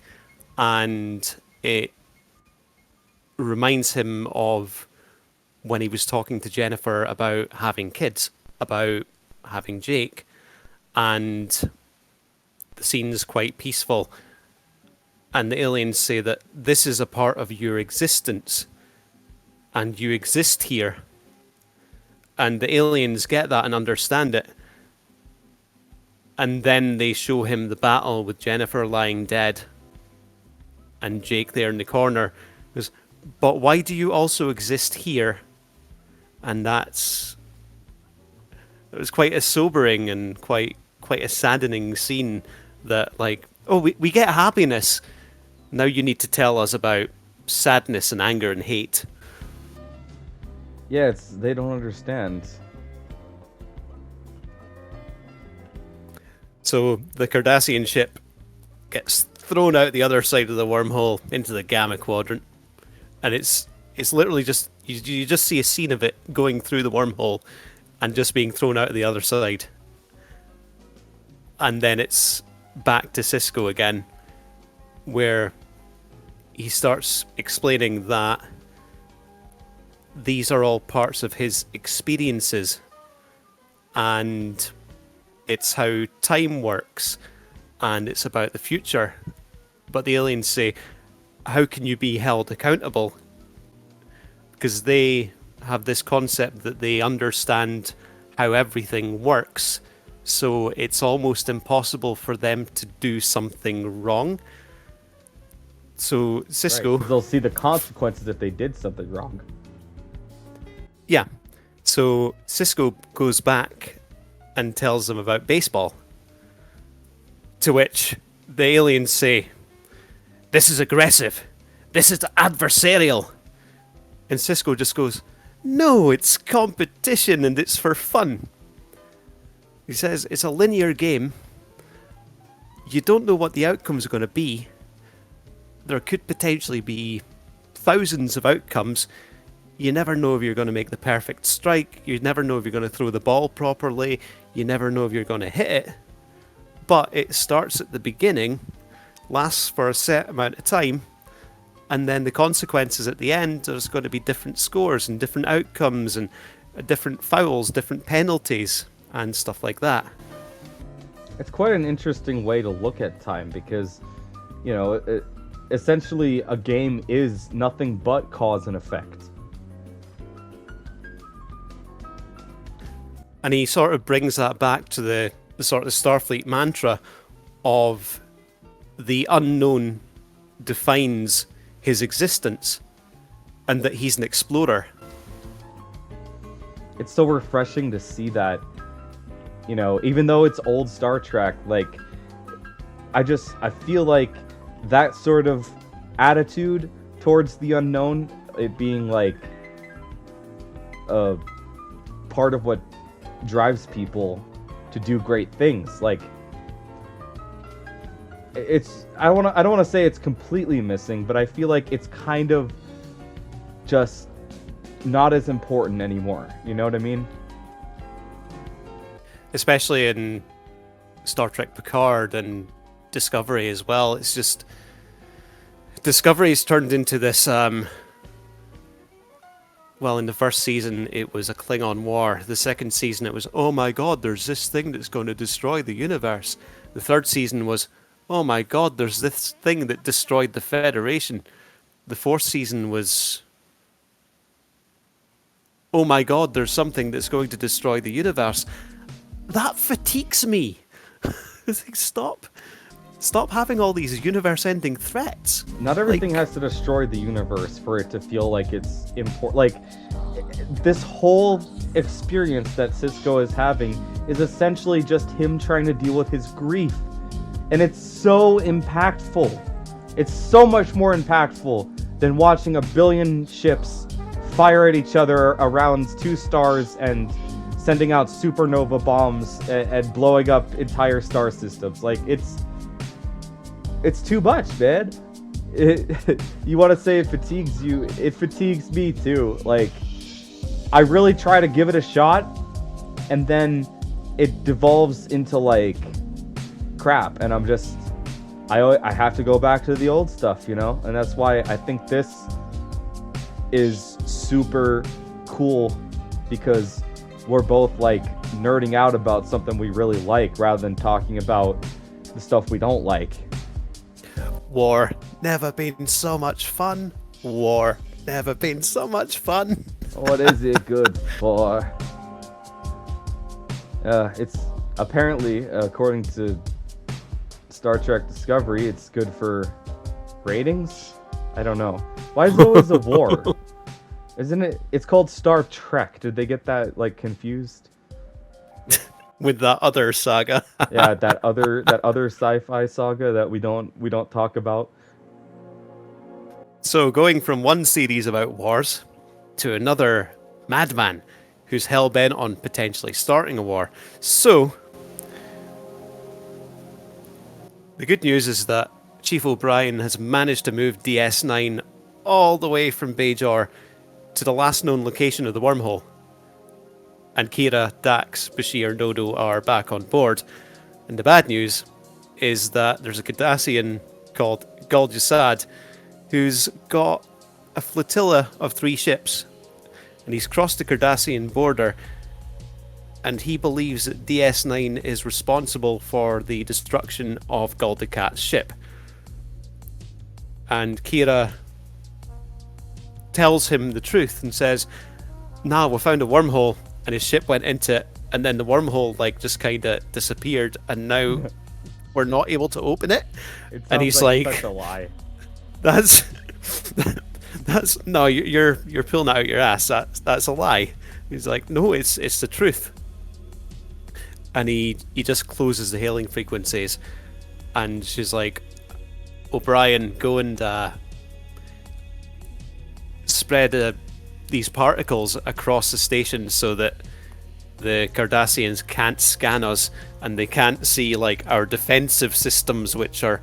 and it reminds him of when he was talking to Jennifer about having kids, about having Jake, and the scene's quite peaceful, and the aliens say that this is a part of your existence and you exist here. And the aliens get that and understand it. And then they show him the battle with Jennifer lying dead and Jake there in the corner. He goes, but why do you also exist here? And that's It was quite a sobering and quite a saddening scene. That like, oh, we get happiness. Now you need to tell us about sadness and anger and hate. Yeah, they don't understand. So the Cardassian ship gets thrown out the other side of the wormhole into the Gamma Quadrant, and it's literally just you just see a scene of it going through the wormhole and just being thrown out of the other side, and then it's back to Sisko again, where he starts explaining that these are all parts of his experiences, and it's how time works, and it's about the future. But the aliens say, how can you be held accountable? Because they have this concept that they understand how everything works, so it's almost impossible for them to do something wrong. So Sisko... Right, they'll see the consequences if they did something wrong. Yeah. So Sisko goes back and tells them about baseball. To which the aliens say, this is aggressive. This is adversarial. And Sisko just goes, no, it's competition and it's for fun. He says, it's a linear game. You don't know what the outcomes are going to be. There could potentially be thousands of outcomes. You never know if you're going to make the perfect strike. You never know if you're going to throw the ball properly. You never know if you're going to hit it. But it starts at the beginning, lasts for a set amount of time, and then the consequences at the end, there's going to be different scores and different outcomes and different fouls, different penalties, and stuff like that. It's quite an interesting way to look at time because, you know, essentially a game is nothing but cause and effect. And he sort of brings that back to the sort of Starfleet mantra of the unknown defines his existence and that he's an explorer. It's so refreshing to see that, you know, even though it's old Star Trek, like, I feel like that sort of attitude towards the unknown, it being like a part of what drives people to do great things. Like, I don't want to say it's completely missing, but I feel like it's kind of just not as important anymore. You know what I mean? Especially in Star Trek Picard and Discovery as well. It's just Discovery's turned into this well, in the first season, it was a Klingon war. The second season, it was, oh my god, there's this thing that's going to destroy the universe. The third season was, oh my god, there's this thing that destroyed the Federation. The fourth season was, oh my god, there's something that's going to destroy the universe. That fatigues me. It's like, Stop having all these universe-ending threats. Not everything has to destroy the universe for it to feel like it's important. Like, this whole experience that Sisko is having is essentially just him trying to deal with his grief. And it's so impactful. It's so much more impactful than watching a billion ships fire at each other around two stars and sending out supernova bombs and blowing up entire star systems. Like, it's too much, man. You want to say it fatigues you? It fatigues me too. Like, I really try to give it a shot, and then it devolves into like crap, and I have to go back to the old stuff, you know. And that's why I think this is super cool, because we're both like nerding out about something we really like rather than talking about the stuff we don't like. War never been so much fun. War never been so much fun. What is it good for? It's apparently, according to Star Trek Discovery, it's good for ratings? I don't know. Why is there always a war? Isn't it? It's called Star Trek. Did they get that like confused? with that other saga. Yeah, that other sci-fi saga that we don't talk about. So going from one series about wars to another madman who's hell-bent on potentially starting a war. So the good news is that Chief O'Brien has managed to move DS9 all the way from Bajor to the last known location of the wormhole. And Kira, Dax, Bashir, and Dodo are back on board. And the bad news is that there's a Cardassian called Gul Dukat who's got a flotilla of 3 ships. And he's crossed the Cardassian border. And he believes that DS9 is responsible for the destruction of Gul Dukat's ship. And Kira tells him the truth and says, "Nah, we found a wormhole," and his ship went into it, and then the wormhole just kind of disappeared, and now we're not able to open it. And he's like, such a lie. That's no, you're pulling it out your ass. That's a lie. He's like, no, it's the truth. And he just closes the hailing frequencies, and she's like, O'Brien, go and spread these particles across the station so that the Cardassians can't scan us and they can't see our defensive systems, which are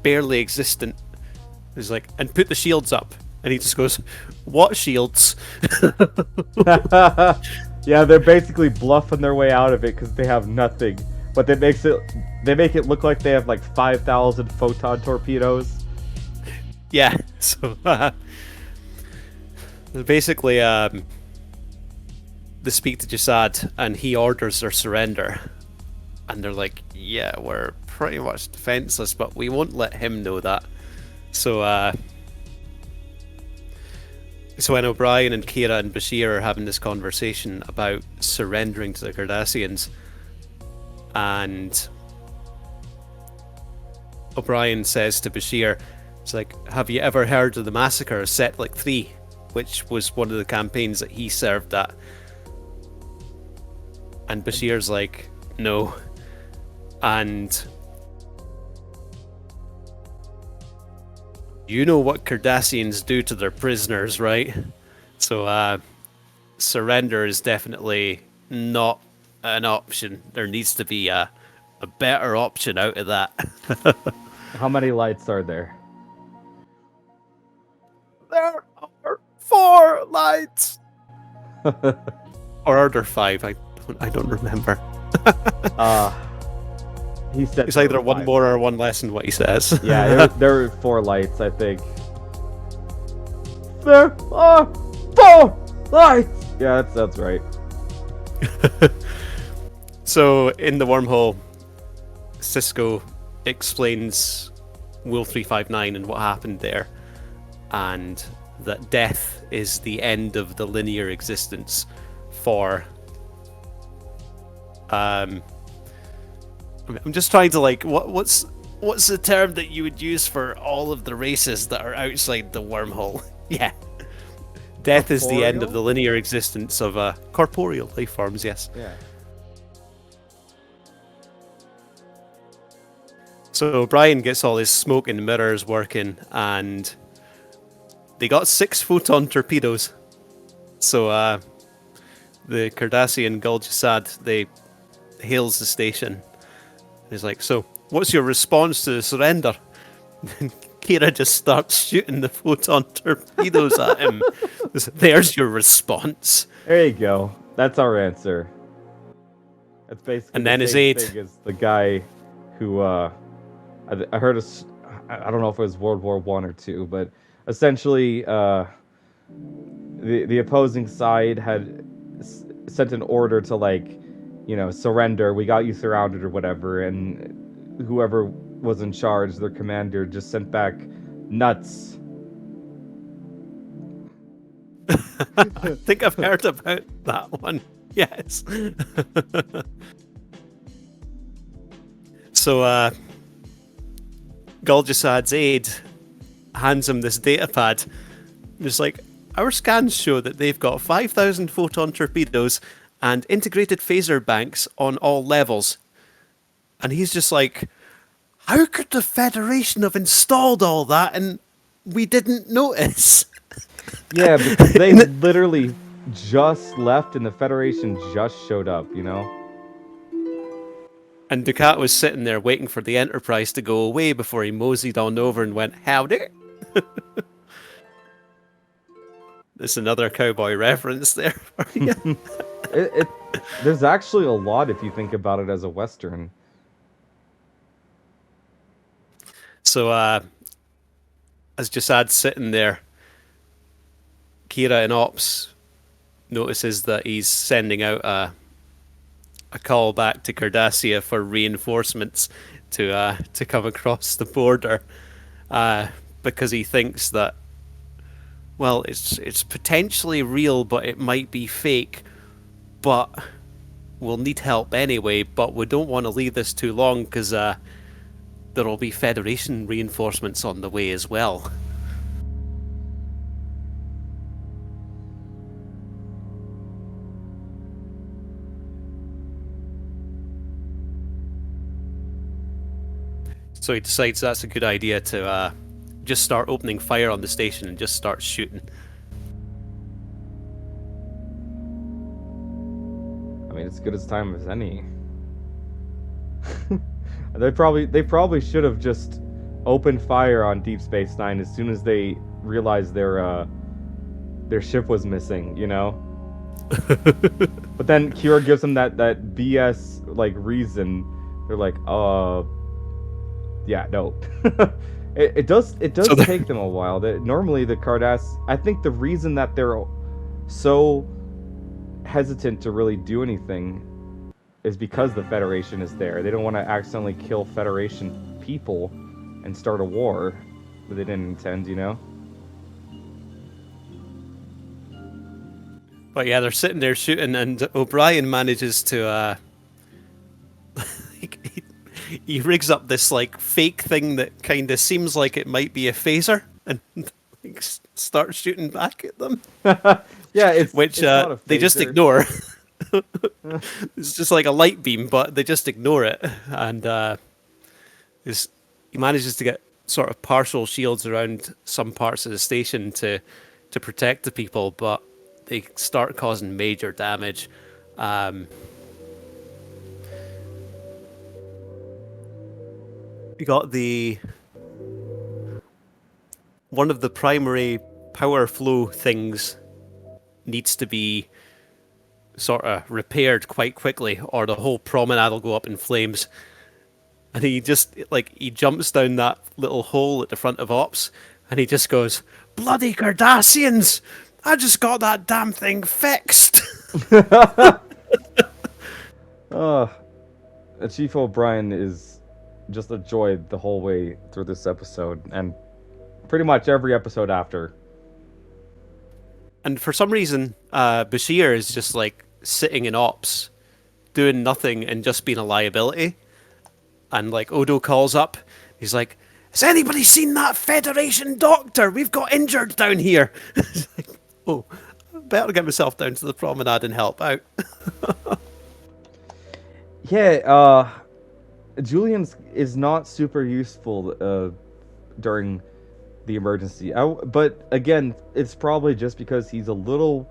barely existent. He's like, and put the shields up. And he just goes, what shields? Yeah, they're basically bluffing their way out of it because they have nothing. But they make it look like they have 5,000 photon torpedoes. Yeah, so basically they speak to Jasad and he orders their surrender. And they're like, yeah, we're pretty much defenseless, but we won't let him know that. So when O'Brien and Kira and Bashir are having this conversation about surrendering to the Cardassians, and O'Brien says to Bashir, it's like, have you ever heard of the massacre of Setlik 3, which was one of the campaigns that he served at? And Bashir's like, no. And you know what Cardassians do to their prisoners, right? So surrender is definitely not an option. There needs to be a better option out of that. How many lights are there? There are 4 lights. Or are there 5? I don't remember. He said it's either 1 more or 1 less than what he says. Yeah, there are 4 lights, I think. There are 4 lights. Yeah, that's right. So in the wormhole, Cisco explains Will 359 and what happened there, and that death is the end of the linear existence for I'm just trying to what's the term that you would use for all of the races that are outside the wormhole? Yeah. Death is the end of the linear existence of corporeal life forms, yes. Yeah. So Brian gets all his smoke and mirrors working, and they got 6 photon torpedoes. So the Cardassian Gul Dukat, they hails the station. He's like, so what's your response to the surrender? And Kira just starts shooting the photon torpedoes at him. There's your response. There you go. That's our answer. That's basically and then the his same aide. thing as the guy who I heard I don't know if it was World War I or II, but essentially the opposing side had sent an order to surrender. We got you surrounded or whatever, and whoever was in charge, their commander, just sent back nuts. I think I've heard about that one. Yes. So Gul Dukat's aide hands him this data pad. It's like, our scans show that they've got 5,000 photon torpedoes and integrated phaser banks on all levels. And he's just like, how could the Federation have installed all that and we didn't notice? Yeah, because they literally just left and the Federation just showed up, you know? And Ducat was sitting there waiting for the Enterprise to go away before he moseyed on over and went, howdy. There's another cowboy reference there for you. There's actually a lot if you think about it as a Western. So, as Jasad's sitting there, Kira in Ops notices that he's sending out a call back to Cardassia for reinforcements to come across the border, because he thinks that, well, it's potentially real, but it might be fake, but we'll need help anyway. But we don't want to leave this too long because there'll be Federation reinforcements on the way as well. So he decides that's a good idea to just start opening fire on the station and just start shooting. I mean, it's as good as time as any. They probably should have just opened fire on Deep Space Nine as soon as they realized their ship was missing, you know. But then Kira gives them that BS like reason. They're like, yeah, no. it does take them a while. Normally the Cardass, I think the reason that they're so hesitant to really do anything is because the Federation is there. They don't want to accidentally kill Federation people and start a war that they didn't intend, you know? But yeah, they're sitting there shooting, and O'Brien manages to he rigs up this like fake thing that kind of seems like it might be a phaser, and like, starts shooting back at them. Yeah, it's not a phaser. They just ignore. It's just like a light beam, but they just ignore it, and he manages to get sort of partial shields around some parts of the station to protect the people, but they start causing major damage. You got one of the primary power flow things needs to be sort of repaired quite quickly, or the whole promenade will go up in flames. And he just he jumps down that little hole at the front of Ops, and he just goes, "Bloody Cardassians! I just got that damn thing fixed." Chief O'Brien is just a joy the whole way through this episode, and pretty much every episode after. And for some reason, Bashir is just like sitting in Ops, doing nothing and just being a liability. And like Odo calls up, he's like, "Has anybody seen that Federation doctor? We've got injured down here." Like, oh, I better get myself down to the promenade and help out. Yeah, Julian is not super useful during the emergency. But again, it's probably just because he's a little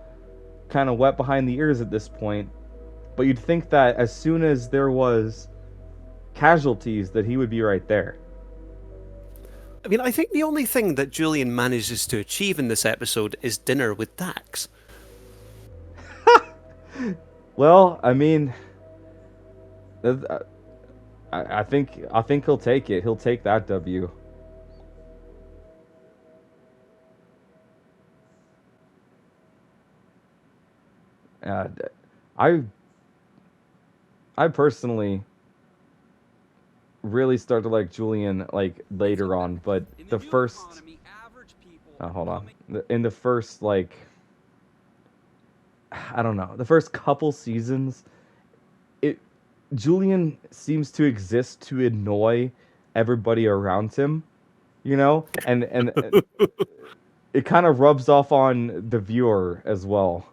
kind of wet behind the ears at this point. But you'd think that as soon as there was casualties, that he would be right there. I mean, I think the only thing that Julian manages to achieve in this episode is dinner with Dax. Well, I mean, I think he'll take it. He'll take that W. I personally really started to like Julian like later on, but the first hold on. In the first I don't know, the first couple seasons, Julian seems to exist to annoy everybody around him, you know, and it kind of rubs off on the viewer as well.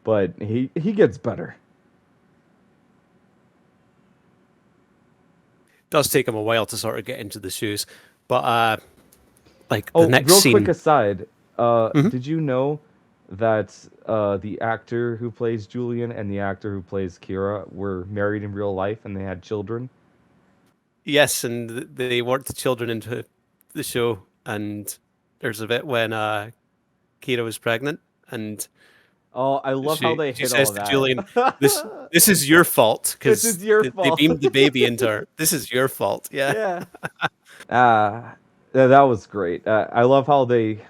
but he gets better. Does take him a while to sort of get into the shoes, but like the Oh, next real quick scene. aside, Mhm. did you know that the actor who plays Julian and the actor who plays Kira were married in real life and they had children? Yes, and they worked the children into the show, and there's a bit when Kira was pregnant, and Oh, I love how they she hit says all to that. Julian, "This is your fault This because is your they fault. beamed the baby into her. This is your fault." Yeah. Yeah. Ah, that was great. I love how they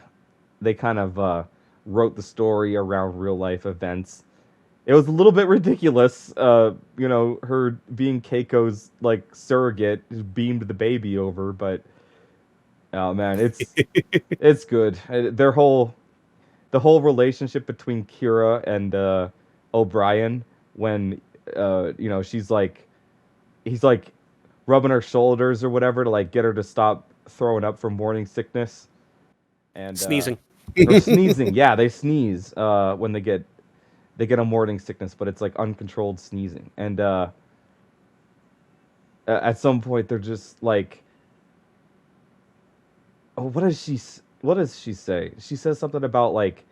kind of wrote the story around real life events. It was a little bit ridiculous, her being Keiko's like surrogate who beamed the baby over, but oh man, it's good. The whole relationship between Kira and O'Brien when she's like he's like rubbing her shoulders or whatever to like get her to stop throwing up from morning sickness and Sneezing. or sneezing. Yeah, they sneeze when they get a morning sickness, but it's like uncontrolled sneezing. And at some point they're just like, oh, what does she say? She says something about like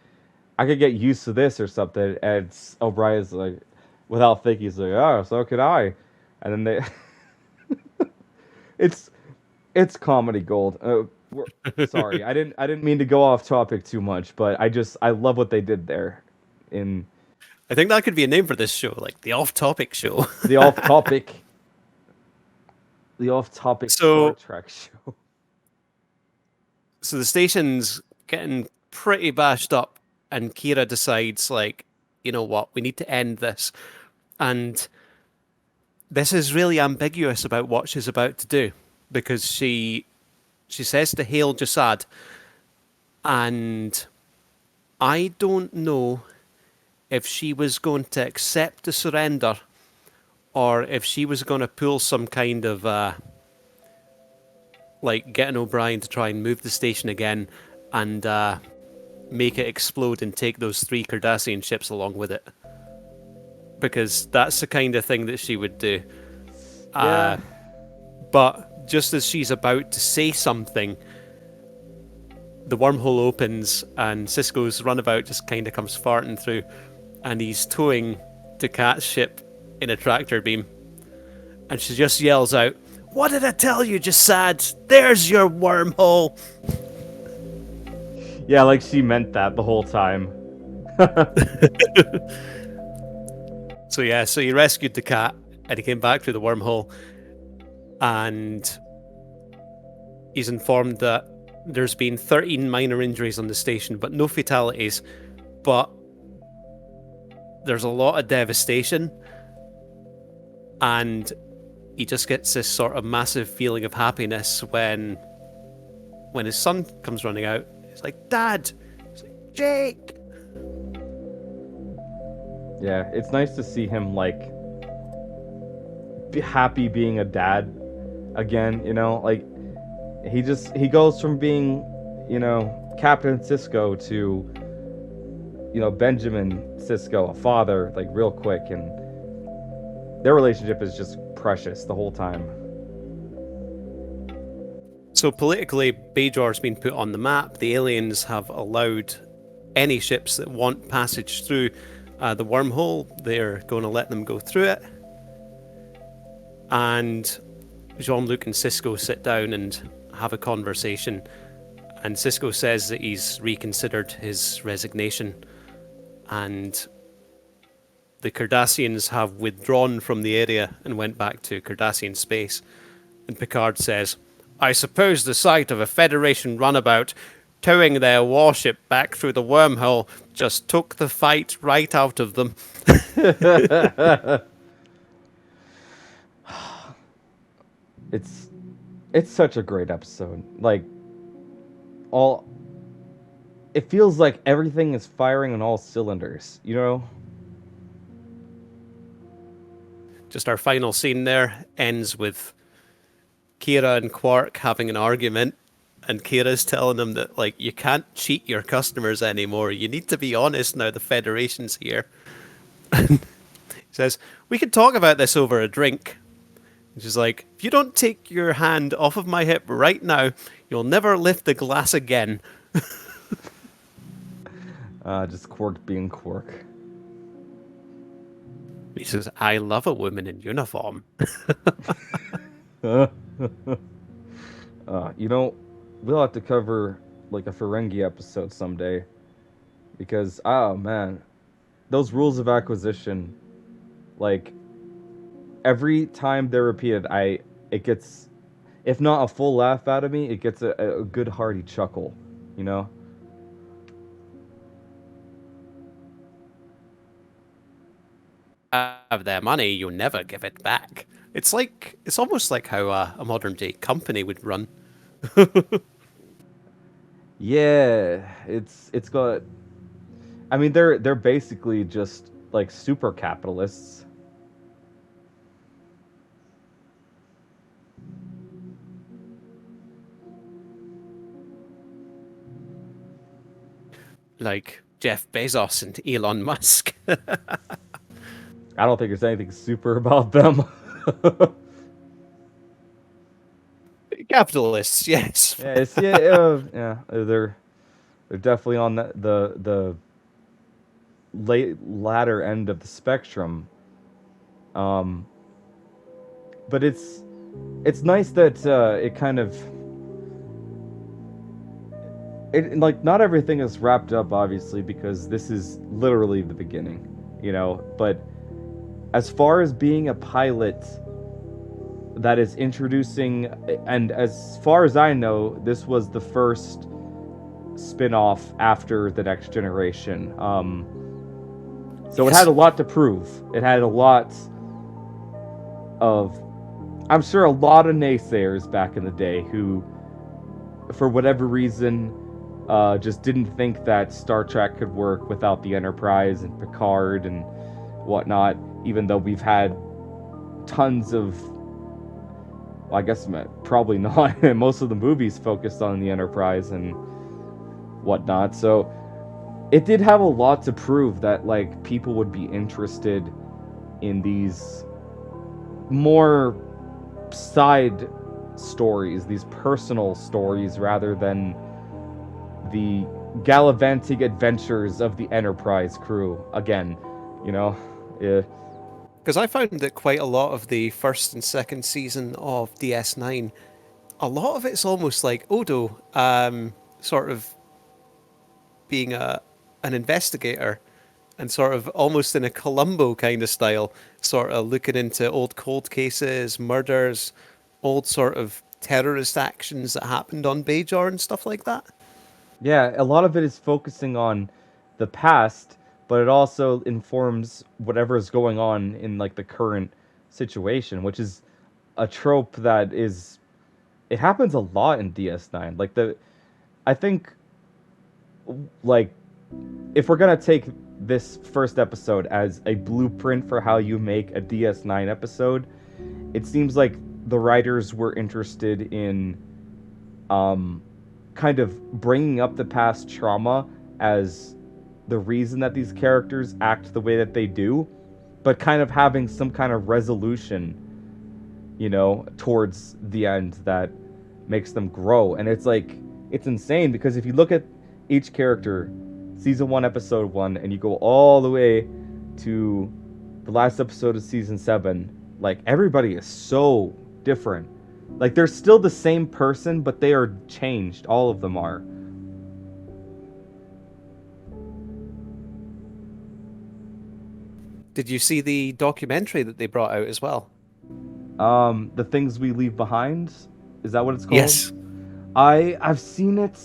I could get used to this or something, and O'Brien's like, without thinking, he's like, oh, so could I, and then it's it's comedy gold. Sorry, I didn't mean to go off topic too much, but I love what they did there in I think that could be a name for this show, like the off-topic show. the off topic the off topic Star So, Trek show. so the station's getting pretty bashed up, and Kira decides, like, you know what, we need to end this. And this is really ambiguous about what she's about to do because she says to hail Jasad, and I don't know if she was going to accept the surrender or if she was going to pull some kind of like getting O'Brien to try and move the station again and make it explode and take those 3 Cardassian ships along with it. Because that's the kind of thing that she would do. Yeah, But just as she's about to say something, the wormhole opens and Cisco's runabout just kind of comes farting through, and he's towing Ducat's ship in a tractor beam. And she just yells out, "What did I tell you, Jasad? There's your wormhole!" yeah, like she meant that the whole time. So yeah, so he rescued Ducat and he came back through the wormhole, and he's informed that there's been 13 minor injuries on the station, but no fatalities. But there's a lot of devastation, and he just gets this sort of massive feeling of happiness when his son comes running out. He's like, "Dad!" He's like, "Jake!" Yeah, it's nice to see him like be happy being a dad again, like he goes from being, Captain Cisco to Benjamin Cisco, a father, like real quick, and their relationship is just precious the whole time. So politically, Bajor's been put on the map. The aliens have allowed any ships that want passage through the wormhole, they're going to let them go through it. And Jean-Luc and Cisco sit down and have a conversation. And Cisco says that he's reconsidered his resignation. And the Cardassians have withdrawn from the area and went back to Cardassian space. And Picard says, "I suppose the sight of a Federation runabout towing their warship back through the wormhole just took the fight right out of them." It's such a great episode. Like all it feels like everything is firing on all cylinders. Just our final scene there ends with Kira and Quark having an argument, and Kira's telling them that, like, you can't cheat your customers anymore. You need to be honest now the Federation's here. And he says, "We could talk about this over a drink." And she's like, "If you don't take your hand off of my hip right now, you'll never lift the glass again." Just Quark being Quark. He says, "I love a woman in uniform." You know, we'll have to cover like a Ferengi episode someday because oh man, those rules of acquisition, like every time they're repeated, it gets, if not a full laugh out of me, it gets a good hearty chuckle, you know. Have their money, you never give it back. It's almost like how a modern day company would run. Yeah, it's got. I mean, they're basically just like super capitalists. Like Jeff Bezos and Elon Musk. I don't think there's anything super about them. Capitalists, yes. Yeah, they're definitely on the latter end of the spectrum. Um, but it's nice that it kind of it like not everything is wrapped up obviously because this is literally the beginning, you know. But as far as being a pilot that is introducing, and as far as I know, this was the first spin-off after the Next Generation. So it had a lot to prove. It had a lot of, I'm sure, a lot of naysayers back in the day who, for whatever reason, just didn't think that Star Trek could work without the Enterprise and Picard and whatnot, even though we've had tons of, well, I guess probably not, most of the movies focused on the Enterprise and whatnot, so it did have a lot to prove that like people would be interested in these more side stories, these personal stories, rather than the gallivanting adventures of the Enterprise crew. Again, you know, yeah. Because I found that quite a lot of the first and second season of DS9, a lot of it's almost like Odo, sort of being an investigator and sort of almost in a Columbo kind of style, sort of looking into old cold cases, murders, old sort of terrorist actions that happened on Bajor and stuff like that. Yeah, a lot of it is focusing on the past, but it also informs whatever is going on in like the current situation, which is a trope that is, it happens a lot in DS9. Like I think like if we're gonna take this first episode as a blueprint for how you make a DS9 episode, it seems like the writers were interested in kind of bringing up the past trauma as the reason that these characters act the way that they do, but kind of having some kind of resolution, you know, towards the end that makes them grow. And it's like, it's insane because if you look at each character, season 1, episode 1, and you go all the way to the last episode of season 7, like everybody is so different. Like they're still the same person, but they are changed. All of them are. Did you see the documentary that they brought out as well? The Things We Leave Behind, is that what it's called? Yes. I've seen it,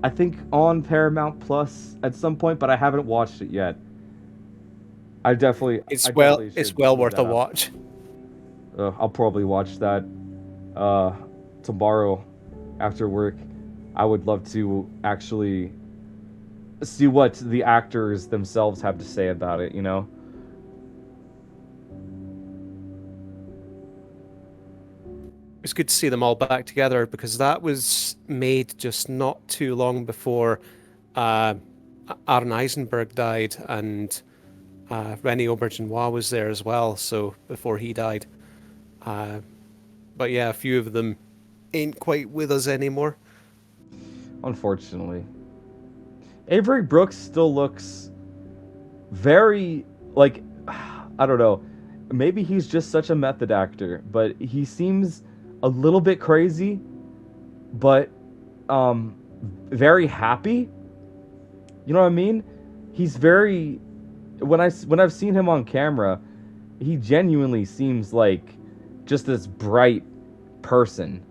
I think on Paramount Plus at some point, but I haven't watched it yet. It's well worth a watch. I'll probably watch that tomorrow after work. I would love to actually see what the actors themselves have to say about it, you know? It's good to see them all back together because that was made just not too long before Aaron Eisenberg died, and Rennie Auberginois was there as well, so before he died. But yeah, a few of them ain't quite with us anymore. Unfortunately. Avery Brooks still looks very, like, I don't know. Maybe he's just such a method actor, but he seems a little bit crazy, but very happy. You know what I mean? He's very, when I've seen him on camera, he genuinely seems like just this bright person,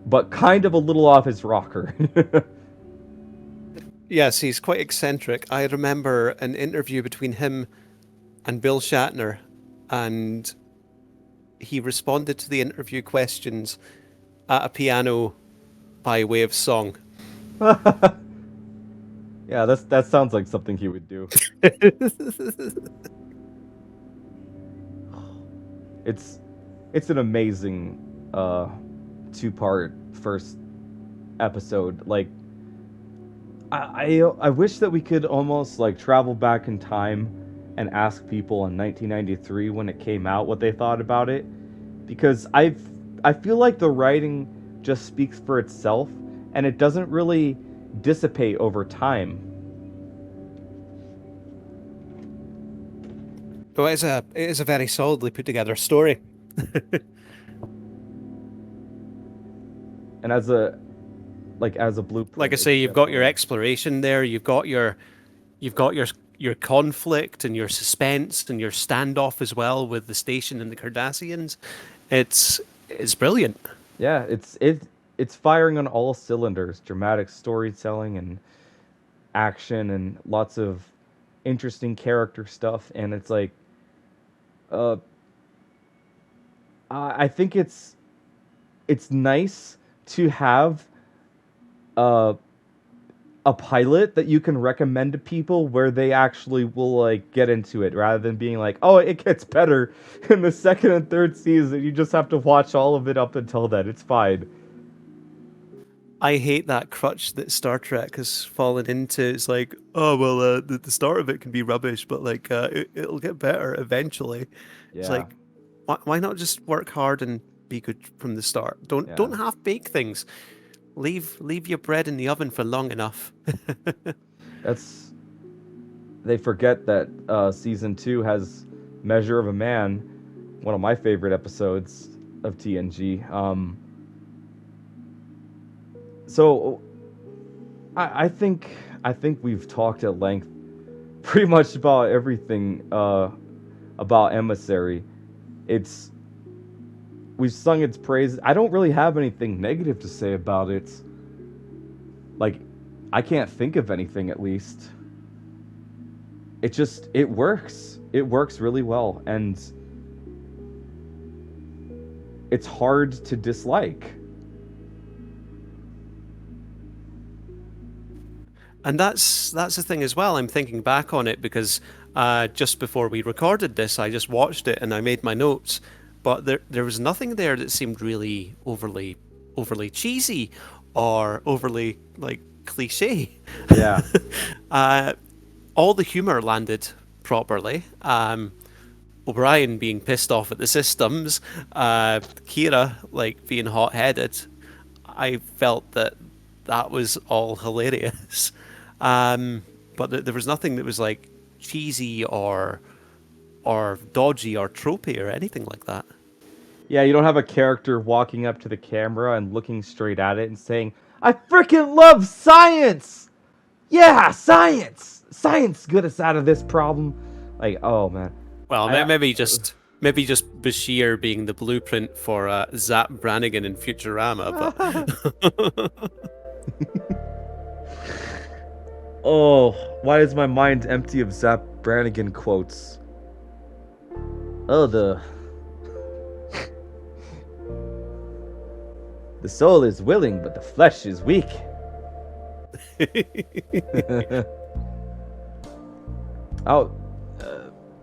but kind of a little off his rocker. Yes, he's quite eccentric. I remember an interview between him and Bill Shatner, and he responded to the interview questions at a piano by way of song. Yeah, that sounds like something he would do. It's an amazing two-part first episode. Like, I wish that we could almost like travel back in time and ask people in 1993 when it came out what they thought about it, because I feel like the writing just speaks for itself and it doesn't really dissipate over time. Well, it is a very solidly put together story. And as a blueprint, Like I say, you've got your exploration there. You've got your conflict and your suspense and your standoff as well with the station and the Cardassians. It's brilliant. Yeah, it's firing on all cylinders. Dramatic storytelling and action and lots of interesting character stuff, and it's like I think it's nice to have a pilot that you can recommend to people where they actually will like get into it, rather than being like, oh, it gets better in the second and third season. You just have to watch all of it up until then. It's fine. I hate that crutch that Star Trek has fallen into. It's like, oh well, the start of it can be rubbish, but like it'll get better eventually. Yeah. It's like, why not just work hard and be good from the start? Don't half bake things. Leave your bread in the oven for long enough. They forget that season 2 has Measure of a Man, one of my favorite episodes of TNG. So I think we've talked at length pretty much about everything about Emissary. We've sung its praises. I don't really have anything negative to say about it. Like, I can't think of anything, at least. It works. It works really well, and it's hard to dislike. And that's the thing as well. I'm thinking back on it because just before we recorded this, I just watched it and I made my notes. But there was nothing there that seemed really overly cheesy or overly like cliche. Yeah. All the humor landed properly. O'Brien being pissed off at the systems, Kira like being hot-headed. I felt that was all hilarious. But there was nothing that was like cheesy or dodgy or tropey or anything like that. Yeah, you don't have a character walking up to the camera and looking straight at it and saying, I freaking love science! Yeah, science! Science get us out of this problem. Like, oh man. Well, maybe just Bashir being the blueprint for Zap Brannigan in Futurama, but oh, why is my mind empty of Zap Brannigan quotes? Oh, the soul is willing, but the flesh is weak. Oh,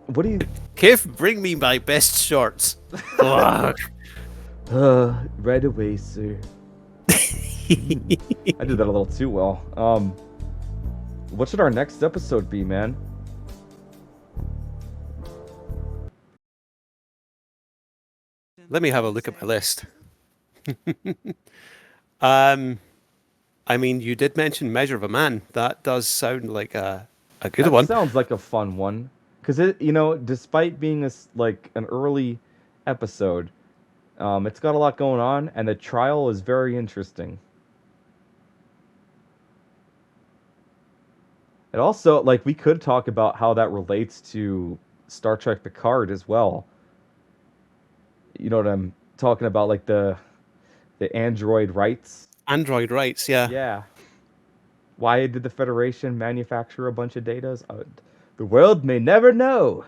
what do you... Kif, bring me my best shorts. Right away, sir. I did that a little too well. What should our next episode be, man? Let me have a look at my list. Um, I mean, you did mention Measure of a Man. That does sound like a good That one. sounds like a fun one, because despite being like an early episode, it's got a lot going on, and the trial is very interesting. And also, like, we could talk about how that relates to Star Trek Picard as well. You know what I'm talking about, like the android rights. Android rights, yeah. Yeah. Why did the Federation manufacture a bunch of datas? The world may never know.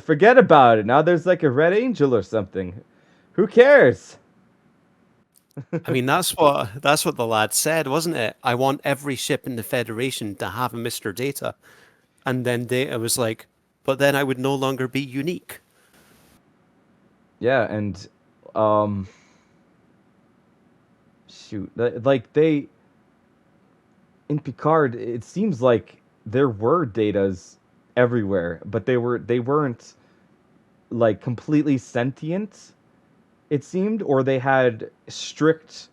Forget about it. Now there's like a red angel or something. Who cares? I mean, that's what the lad said, wasn't it? I want every ship in the Federation to have a Mr. Data. And then Data was like, but then I would no longer be unique. Yeah, and um shoot, like they in Picard, it seems like there were datas everywhere, but they weren't like completely sentient, it seemed, or they had strict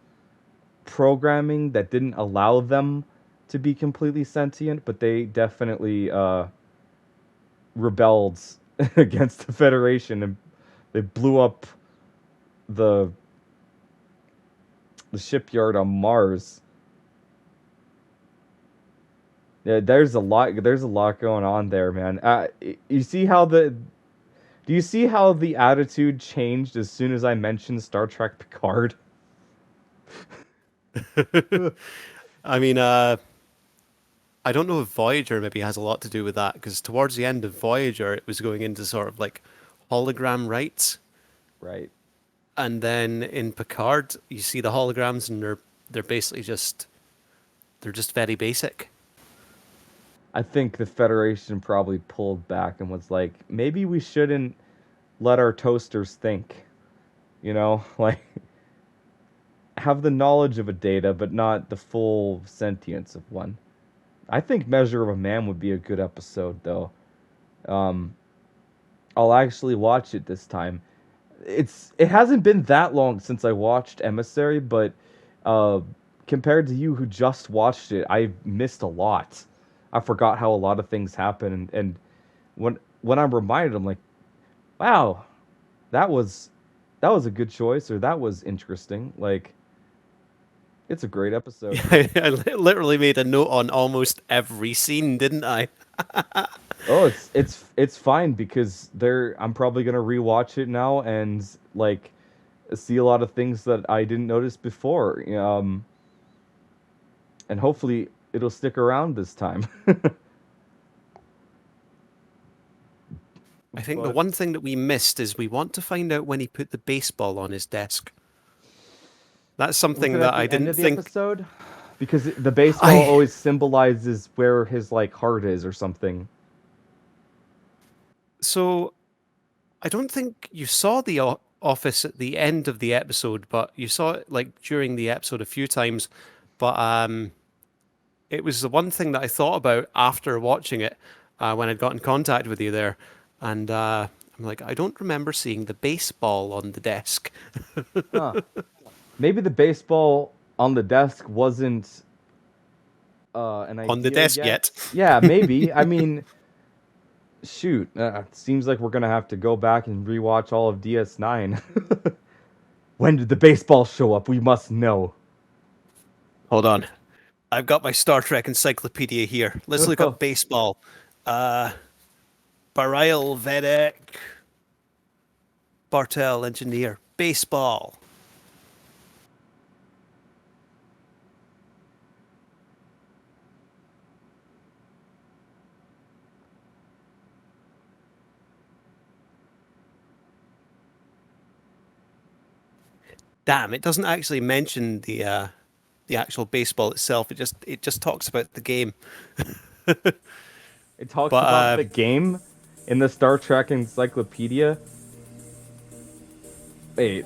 programming that didn't allow them to be completely sentient, but they definitely rebelled against the Federation, and they blew up the shipyard on Mars. Yeah, there's a lot going on there, man. You see how the Do you see how the attitude changed as soon as I mentioned Star Trek Picard? I mean, I don't know if Voyager maybe has a lot to do with that, because towards the end of Voyager, it was going into sort of like hologram rights. Right. And then in Picard, you see the holograms, and they're basically they're just very basic. I think the Federation probably pulled back and was like, maybe we shouldn't let our toasters think. You know, like have the knowledge of a data, but not the full sentience of one. I think Measure of a Man would be a good episode, though. Um, I'll actually watch it this time. It hasn't been that long since I watched Emissary, but uh, compared to you who just watched it, I missed a lot. I forgot how a lot of things happen, and when I'm reminded, I'm like, wow, that was a good choice, or that was interesting. Like, it's a great episode. I literally made a note on almost every scene, didn't I? Oh, it's fine because I'm probably gonna rewatch it now and like see a lot of things that I didn't notice before. And hopefully it'll stick around this time. I think the But one thing that we missed is we want to find out when he put the baseball on his desk. That's was something it that at I the end didn't of the think. episode? Because the baseball I always symbolizes where his like heart is or something. So I don't think you saw the office at the end of the episode, but you saw it like during the episode a few times. But it was the one thing that I thought about after watching it when I'd got in contact with you there, and I'm like, I don't remember seeing the baseball on the desk. Huh. Maybe the baseball on the desk wasn't an On the idea desk yet. yet. Yeah, maybe. I mean, shoot, it seems like we're gonna have to go back and rewatch all of DS9. When did the baseball show up? We must know. Hold on. I've got my Star Trek encyclopedia here. Let's look up baseball. Uh, Bareil Vedek, Bartel engineer. Baseball. Damn, it doesn't actually mention the actual baseball itself. It just talks about the game. It talks But about the game in the Star Trek encyclopedia. Wait,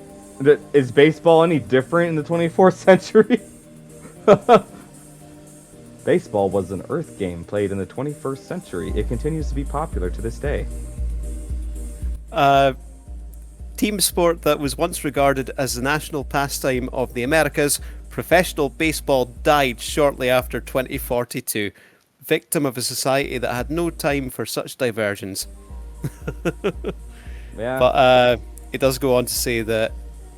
is baseball any different in the 24th century? Baseball was an Earth game played in the 21st century. It continues to be popular to this day. uh, team sport that was once regarded as the national pastime of the Americas, professional baseball died shortly after 2042, victim of a society that had no time for such diversions. Yeah. But it does go on to say that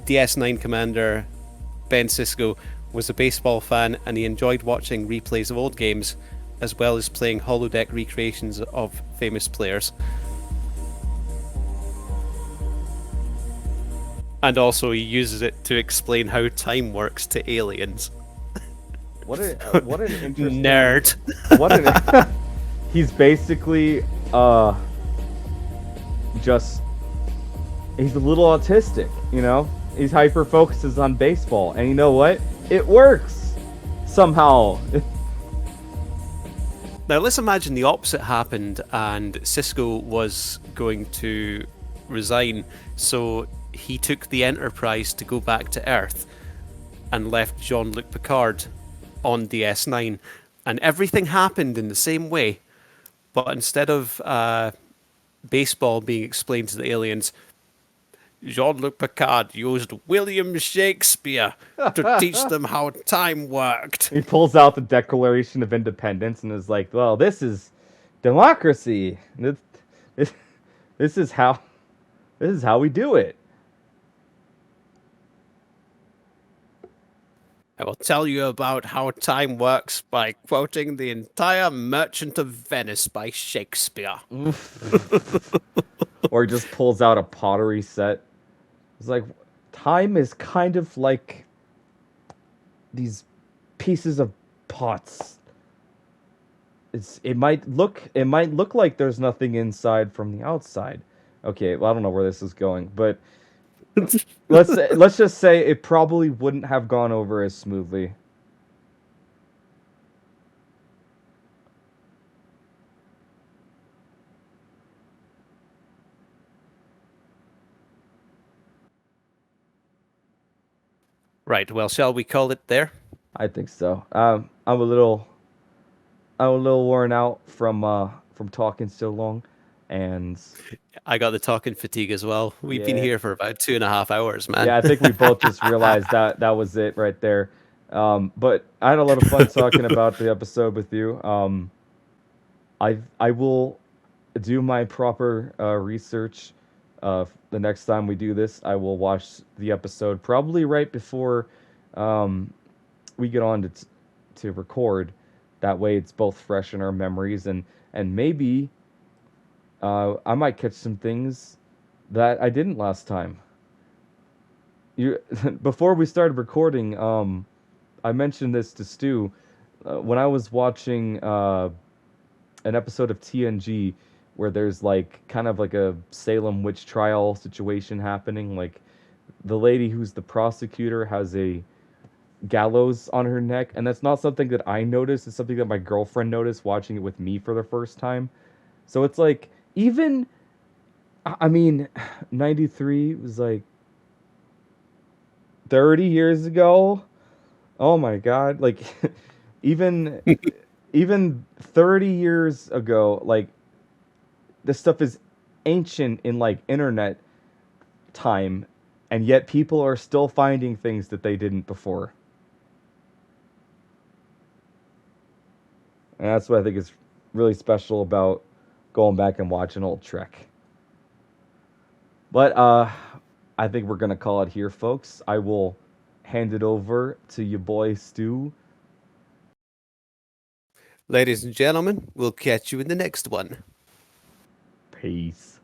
DS9 commander Ben Sisko was a baseball fan and he enjoyed watching replays of old games as well as playing holodeck recreations of famous players. And also he uses it to explain how time works to aliens. What an interesting Nerd. What an he's basically just he's a little autistic, you know? He's hyper focuses on baseball, and you know what? It works somehow. Now let's imagine the opposite happened and Cisco was going to resign, so he took the Enterprise to go back to Earth and left Jean-Luc Picard on DS9, and everything happened in the same way, but instead of baseball being explained to the aliens, Jean-Luc Picard used William Shakespeare to teach them how time worked. He pulls out the Declaration of Independence and is like, "Well, this is democracy. This is how we do it." I will tell you about how time works by quoting the entire Merchant of Venice by Shakespeare. Or he just pulls out a pottery set. It's like, time is kind of like these pieces of pots. It might look like there's nothing inside from the outside. Okay, well, I don't know where this is going, but let's just say it probably wouldn't have gone over as smoothly. Right, well, shall we call it there? I think so. I'm a little worn out from talking so long, and I got the talking fatigue as well. We've been Yeah. here for about 2.5 hours, man. yeah, I think we both just realized that was it right there. But I had a lot of fun talking about the episode with you. I will do my proper research. The next time we do this, I will watch the episode probably right before we get on to record. That way, it's both fresh in our memories, and maybe I might catch some things that I didn't last time. Before we started recording, I mentioned this to Stu when I was watching an episode of TNG where there's like kind of like a Salem witch trial situation happening. Like the lady who's the prosecutor has a gallows on her neck, and that's not something that I noticed. It's something that my girlfriend noticed watching it with me for the first time. So it's like, even, I mean, 93 was like 30 years ago. Oh my god, like even 30 years ago, like this stuff is ancient in like internet time, and yet people are still finding things that they didn't before. And that's what I think is really special about going back and watching old Trek. But I think we're gonna call it here, folks. I will hand it over to your boy Stu. Ladies and gentlemen, we'll catch you in the next one. Peace.